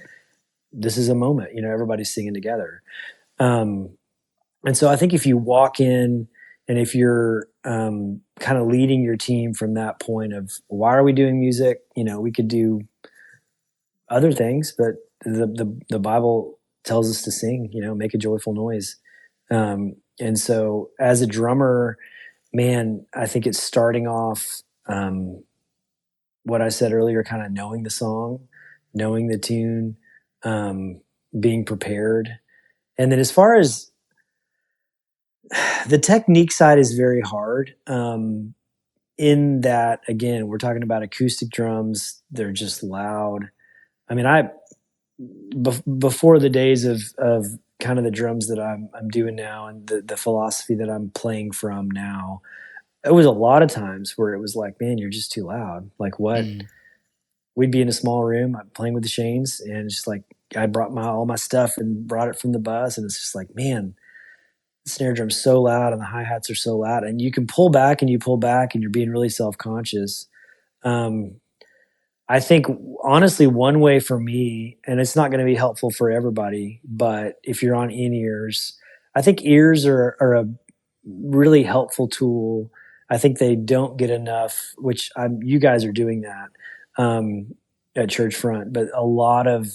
this is a moment, everybody's singing together. Um, and so I think if you walk in and if you're kind of leading your team from that point of why are we doing music? We could do other things, but the Bible tells us to sing, make a joyful noise. And so as a drummer, man, I think it's starting off what I said earlier, kind of knowing the song, knowing the tune, um, being prepared. And then as far as the technique side is very hard. In that, again, we're talking about acoustic drums. They're just loud. I mean, before the days of kind of the drums that I'm doing now and the philosophy that I'm playing from now, it was a lot of times where it was like, man, you're just too loud. Like what? Mm. we'd be in a small room playing with the chains, and it's just like I brought all my stuff and brought it from the bus, and it's just like, man, the snare drum's so loud and the hi hats are so loud, and you can pull back and you pull back and you're being really self conscious. Um, I think honestly, one way for me, and it's not going to be helpful for everybody, but if you're on in ears, I think ears are a really helpful tool. I think they don't get enough, which you guys are doing that at Churchfront, but a lot of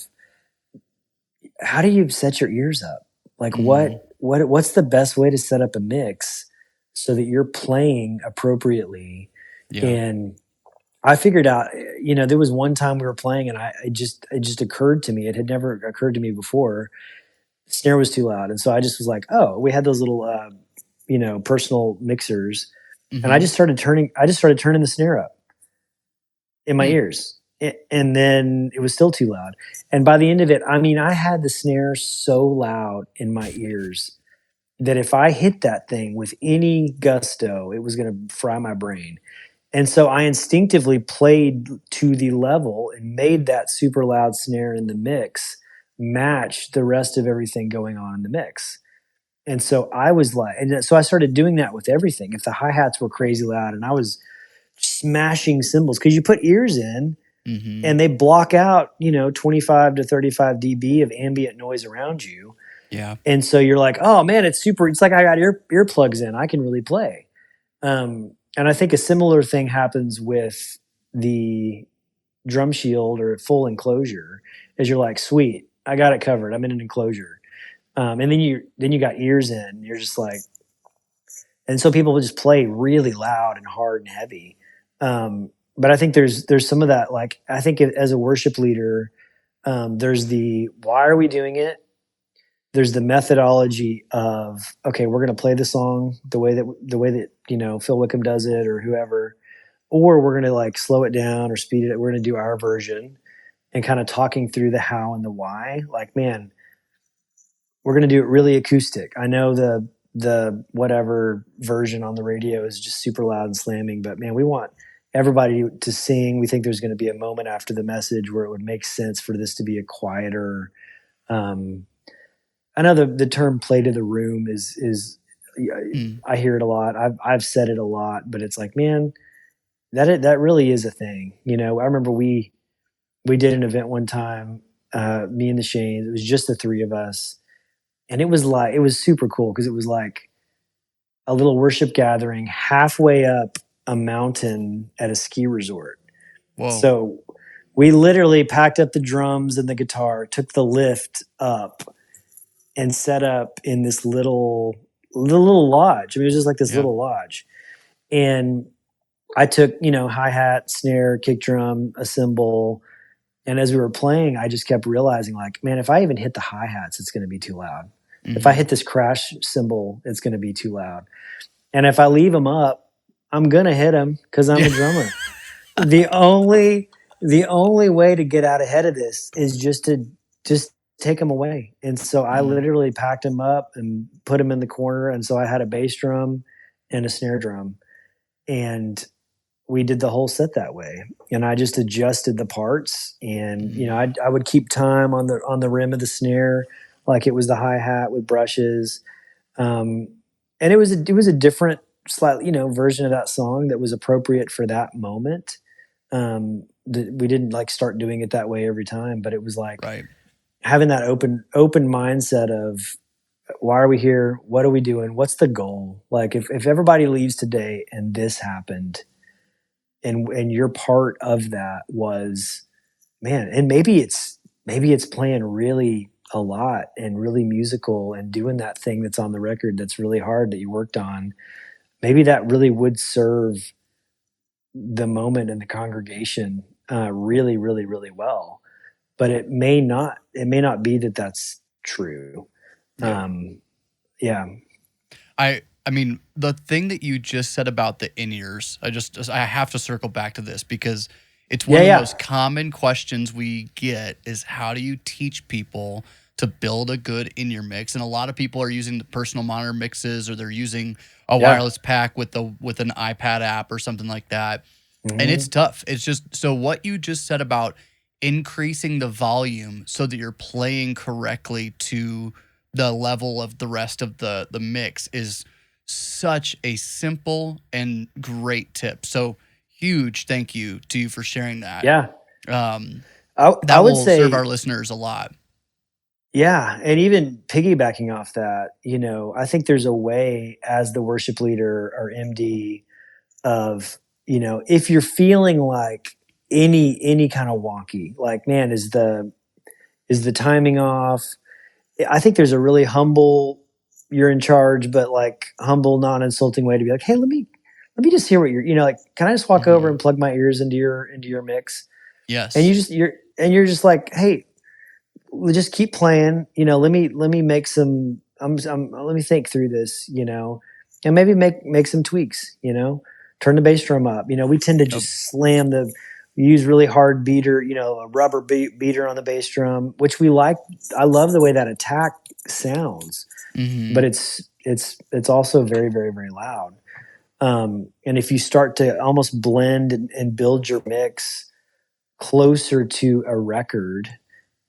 how do you set your ears up? Like Mm, what's the best way to set up a mix so that you're playing appropriately? yeah. And I figured out, there was one time we were playing and it just occurred to me. It had never occurred to me before. The snare was too loud. And so I just was like, oh, we had those little, personal mixers. And Hmm. I just started turning the snare up in my Mm, ears. And then it was still too loud. And by the end of it, I mean, I had the snare so loud in my ears that if I hit that thing with any gusto, it was going to fry my brain. And so I instinctively played to the level and made that super loud snare in the mix match the rest of everything going on in the mix. And so I was like, and so I started doing that with everything. If the hi hats were crazy loud and I was smashing cymbals, because you put ears in hmm. and they block out, 25 to 35 dB of ambient noise around you. Yeah. And so you're like, oh man, it's like I got earplugs in. I can really play. And I think a similar thing happens with the drum shield or full enclosure, is you're like, sweet, I got it covered. I'm in an enclosure. And then you got ears in. You're just like, and so people will just play really loud and hard and heavy. But I think there's some of that. Like I think as a worship leader, there's the why are we doing it? There's the methodology of okay, we're going to play the song the way that Phil Wickham does it or whoever, or we're going to like slow it down or speed it. We're going to do our version and kind of talking through the how and the why. Like, man, we're going to do it really acoustic. I know the whatever version on the radio is just super loud and slamming, but man, we want everybody to sing. We think there's going to be a moment after the message where it would make sense for this to be a quieter. Um, I know the term "play to the room" is Mm, I hear it a lot. I've said it a lot, but it's like, man, that really is a thing. I remember we did an event one time, me and the Shanes. It was just the three of us, and it was super cool because it was like a little worship gathering halfway up a mountain at a ski resort. whoa. So we literally packed up the drums and the guitar, took the lift up, and set up in this little lodge. I mean, it was just like this Yeah. little lodge, and I took hi hat, snare, kick drum, a cymbal. And as we were playing, I just kept realizing, like, man, if I even hit the hi hats, it's going to be too loud. If I Hmm. hit this crash cymbal, it's going to be too loud. And if I leave them up, I'm going to hit them because I'm Yeah. a drummer. The only the only way to get out ahead of this is just take them away. And so I Mm, literally packed them up and put them in the corner. And so I had a bass drum and a snare drum, and we did the whole set that way. And I just adjusted the parts, and mm, I would keep time on the rim of the snare like it was the hi hat with brushes. Um, and it was a different, slightly version of that song that was appropriate for that moment. We didn't like start doing it that way every time, but it was like right. having that open mindset of why are we here? What are we doing? What's the goal? Like if everybody leaves today and this happened, and your part of that was, man, and maybe it's playing really a lot and really musical and doing that thing that's on the record that's really hard that you worked on. Maybe that really would serve the moment in the congregation really, really, really well. But it may not be that that's true. Yeah. Um, yeah, I mean, the thing that you just said about the in-ears, I have to circle back to this because it's one yeah, of the yeah, most common questions we get is how do you teach people to build a good in-ear mix? And a lot of people are using the personal monitor mixes or they're using a yeah. wireless pack with an iPad app or something like that. And it's Hmm. tough. It's just so what you just said about increasing the volume so that you're playing correctly to the level of the rest of the mix is such a simple and great tip. So huge thank you to you for sharing that. Yeah. Um, I that would will serve our say, listeners a lot. yeah. And even piggybacking off that, I think there's a way as the worship leader or MD of, if you're feeling like any kind of wonky, like, man, is the timing off? I think there's a really humble, you're in charge, but like humble, non-insulting way to be like, hey, let me just hear what like, can I just walk over Mhm. and plug my ears into your mix? And Yes. you're just like, hey, we'll just keep playing. Let me make some. Let me think through this. And maybe make some tweaks. Turn the bass drum up. We tend to Yep. just slam the. We use really hard beater. A rubber beater on the bass drum, which we like. I love the way that attack sounds, but Mhm. it's also very very very loud. And if you start to almost blend and build your mix closer to a record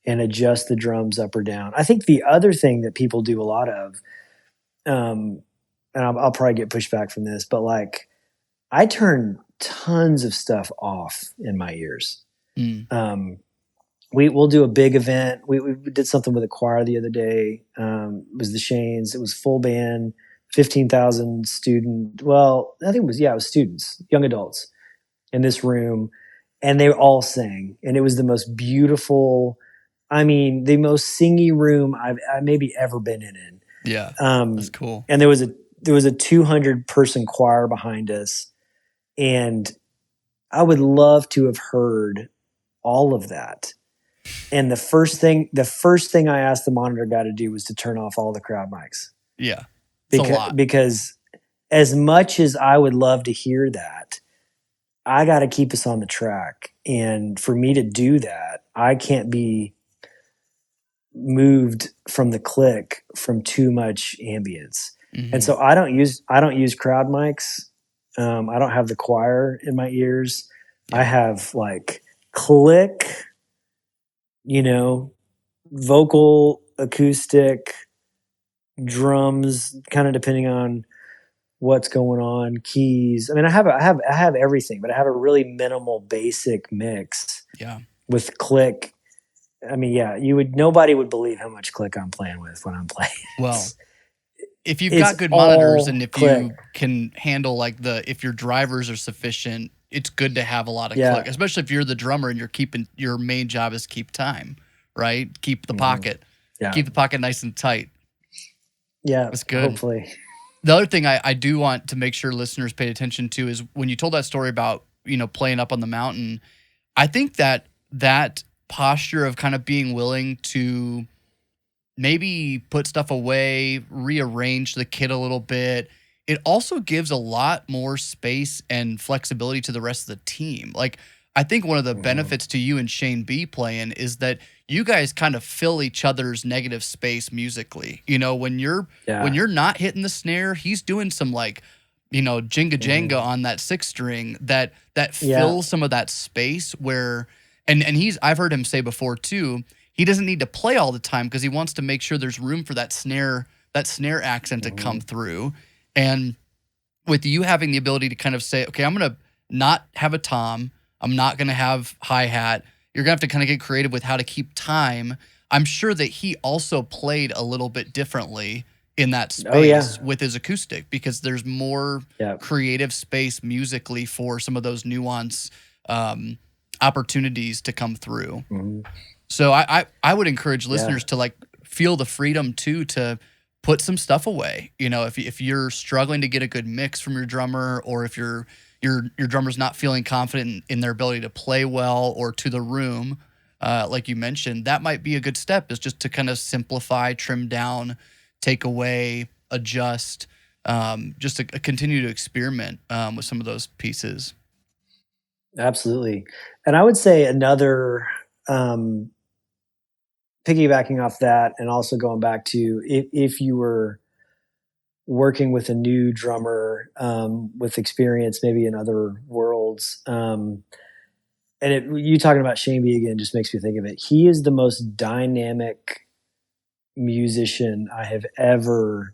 and adjust the drums up or down. I think the other thing that people do a lot of, um, and I'll probably get pushback from this, but like I turn tons of stuff off in my ears. Mm. We'll do a big event. We did something with a choir the other day. It was the Shanes. It was full band, 15,000 student. Well, I think it was students, young adults in this room, and they all sang, and it was the most beautiful. I mean, the most singy room I maybe ever been in. Yeah. That's Um, cool. and there was a 200-person choir behind us, and I would love to have heard all of that. And the first thing I asked the monitor guy to do was to turn off all the crowd mics Yeah. It's a because lot. because as much as I would love to hear that, I got to keep us on the track. And for me to do that, I can't be moved from the click from too much ambience. And Mhm. so I don't use crowd mics. I don't have the choir in my ears. I Yeah. have like click, you know, vocal, acoustic, drums, kind of depending on what's going on, keys. I mean, I have everything, but I have a really minimal basic mix Yeah. with click. I mean, yeah, nobody would believe how much click I'm playing with when I'm playing. Well, if you've It's got good monitors and all if click. you can handle if your drivers are sufficient, it's good to have a lot of click, Yeah. especially if you're the drummer and you're keeping your main job is keep time, right? Hmm. Yeah. Keep the pocket nice and tight. Yeah. That's good. Hopefully. The other thing I do want to make sure listeners pay attention to is when you told that story about, playing up on the mountain, I think that posture of kind of being willing to maybe put stuff away, rearrange the kit a little bit. It also gives a lot more space and flexibility to the rest of the team. Like, I think one of the Hmm. benefits to you and Shane B playing is that you guys kind of fill each other's negative space musically. When Yeah. you're not hitting the snare, he's doing some Jenga Hmm. Jenga on that sixth string that Yeah. fills some of that space where and I've heard him say before too, he doesn't need to play all the time because he wants to make sure there's room for that snare accent to come Hmm. through. And with you having the ability to kind of say, okay, I'm gonna not have a tom, I'm not gonna have hi-hat. You're gonna have to kind of get creative with how to keep time. I'm sure that he also played a little bit differently in that Oh yeah. space with his acoustic because there's more Yeah. creative space musically for some of those nuance um, opportunities to come through. Hmm. So I would encourage Yeah. listeners to feel the freedom too to put some stuff away. If you're struggling to get a good mix from your drummer, or if your drummer's not feeling confident in their ability to play well or to the room, like you mentioned, that might be a good step. Is just to kind of simplify, trim down, take away, adjust, just to continue to experiment with some of those pieces. Absolutely. And I would say another, um, piggybacking off that, and also going back to if you were working with a new drummer with experience maybe in other worlds. You talking about Shane B again just makes me think of it. He is the most dynamic musician I have probably ever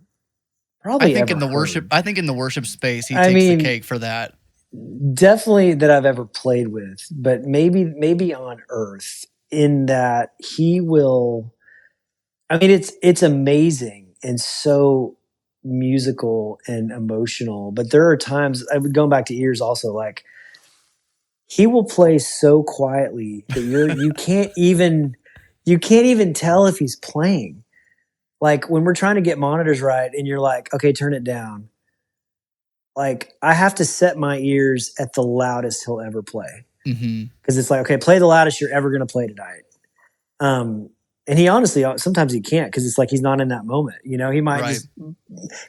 heard. I think in the worship space, he I takes the mean, cake for that. definitely that I've ever played with, but maybe on earth in that he will. I mean, it's amazing and so musical and emotional. But there are times I would going back to ears also like he will play so quietly that you can't even tell if he's playing. Like when we're trying to get monitors right and you're like, okay, turn it down. Like I have to set my ears at the loudest he'll ever play. Because it's like, okay, play the loudest you're ever going to play tonight. And he honestly, sometimes he can't because it's like he's not in that moment. You know, he might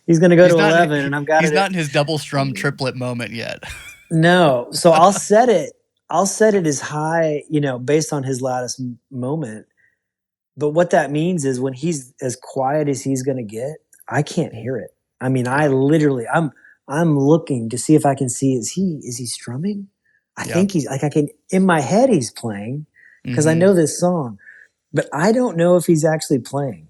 he's going to go to 11 and I've got He's not in his double strum triplet moment yet. No. So I'll set it as high, you know, based on his loudest moment. But what that means is when he's as quiet as he's going to get, I can't hear it. I mean, I literally, I'm looking to see if I can see, is he strumming? I think he's like, I can, in my head, he's playing because I know this song, but I don't know if he's actually playing.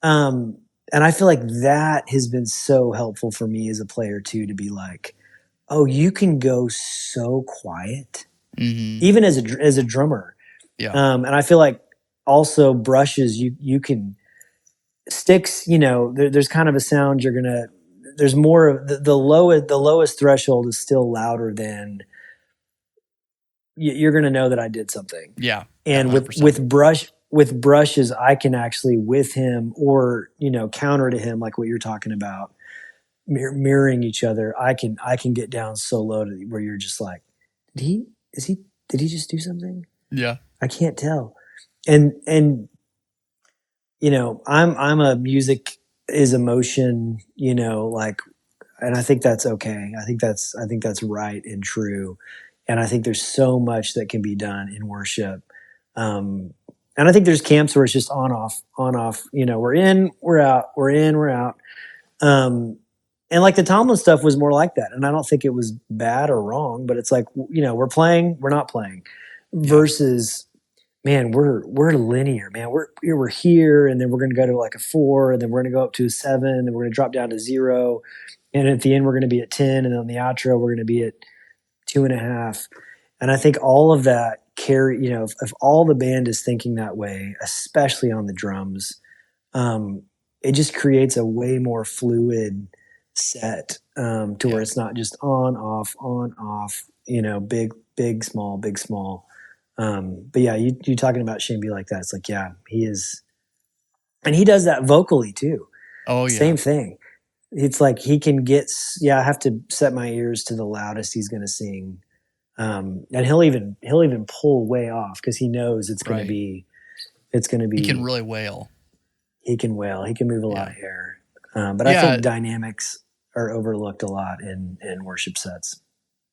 And I feel like that has been so helpful for me as a player too, to be like, oh, you can go so quiet, even as a drummer. Yeah. And I feel like also brushes, you can sticks, you know, there's kind of a sound there's more of the lowest threshold is still louder than you're going to know that I did something. Yeah. And 100%. with brushes, I can actually with him or, you know, counter to him, like what you're talking about, mirroring each other. I can get down so low to where you're just like, did he just do something? Yeah. I can't tell. And you know, I'm a music is emotion, you know, like, and I think that's okay. I think that's right and true. And I think there's so much that can be done in worship. And I think there's camps where it's just on off, you know, we're in, we're out, we're in, we're out. And like the Tomlin stuff was more like that. And I don't think it was bad or wrong, but it's like, you know, we're playing, we're not playing versus, man, we're linear, man. We're here, and then we're going to go to like a 4, and then we're going to go up to a 7, and then we're going to drop down to 0, and at the end we're going to be at 10, and then on the outro we're going to be at 2.5. And I think all of that you know, if all the band is thinking that way, especially on the drums, it just creates a way more fluid set to where it's not just on off, you know, big small, big small. But yeah, you talking about Shane B like that. It's like, yeah, he is. And he does that vocally too. Oh yeah. Same thing. It's like he can get, I have to set my ears to the loudest he's going to sing. And he'll even pull way off because he knows it's going to be, he can really wail. He can wail. He can move a lot of air. But I think dynamics are overlooked a lot in worship sets.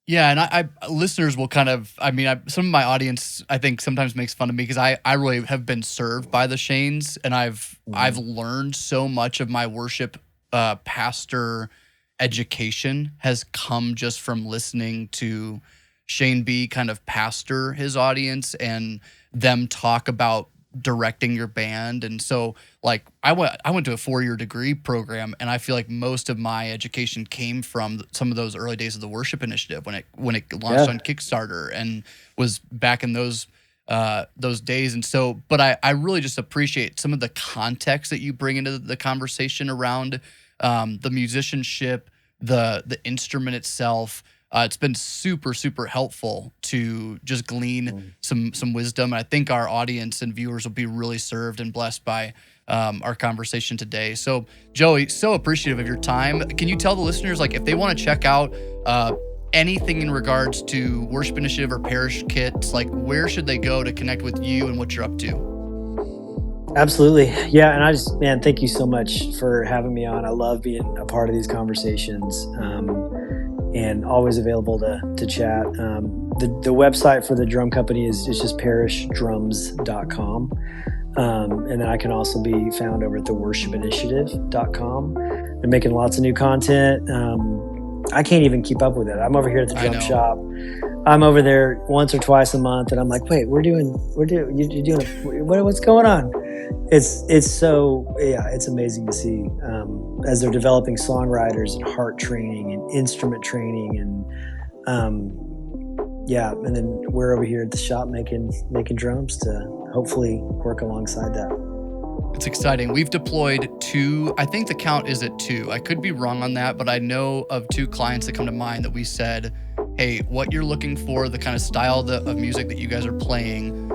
Yeah, and I listeners will kind of, I mean, some of my audience, I think, sometimes makes fun of me because I really have been served by the Shanes, and I've learned so much of my worship pastor education has come just from listening to Shane B kind of pastor his audience and them talk about directing your band. And so like I went to a 4-year degree program, and I feel like most of my education came from some of those early days of the Worship Initiative when it launched on Kickstarter and was back in those days. And so, but I really just appreciate some of the context that you bring into the conversation around the musicianship, the instrument itself. It's been super, super helpful to just glean some wisdom. And I think our audience and viewers will be really served and blessed by our conversation today. So, Joey, so appreciative of your time. Can you tell the listeners, like, if they want to check out anything in regards to Worship Initiative or Parish Kits, like, where should they go to connect with you and what you're up to? Absolutely. Yeah. And man, thank you so much for having me on. I love being a part of these conversations. And always available to chat. The website for the drum company is just parishdrums.com. And then I can also be found over at theworshipinitiative.com. They're making lots of new content. I can't even keep up with it. I'm over here at the drum shop. I'm over there once or twice a month, and I'm like, wait, you're doing what's going on? It's so, yeah, it's amazing to see as they're developing songwriters and heart training and instrument training, and yeah, and then we're over here at the shop making drums to hopefully work alongside that. It's exciting. We've deployed 2, I think the count is at 2. I could be wrong on that, but I know of 2 clients that come to mind that we said, hey, what you're looking for, the kind of style of music that you guys are playing,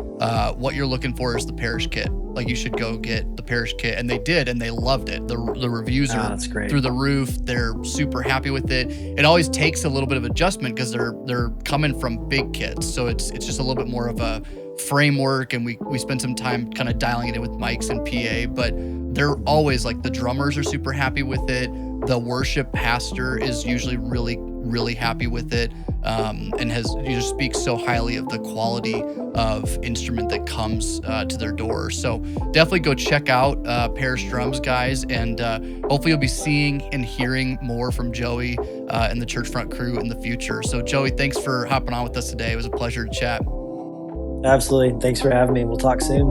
what you're looking for is the Parish kit. Like, you should go get the Parish kit. And they did, and they loved it. The reviews are through the roof. They're super happy with it. It always takes a little bit of adjustment because they're coming from big kits. So it's just a little bit more of a framework, and we spend some time kind of dialing it in with mics and PA, but they're always like, the drummers are super happy with it. The worship pastor is usually really happy with it, and just speaks so highly of the quality of instrument that comes to their door. So definitely go check out Parish Drums, guys, and hopefully you'll be seeing and hearing more from Joey and the Churchfront crew in the future. So Joey, thanks for hopping on with us today. It was a pleasure to chat. Absolutely. Thanks for having me. We'll talk soon.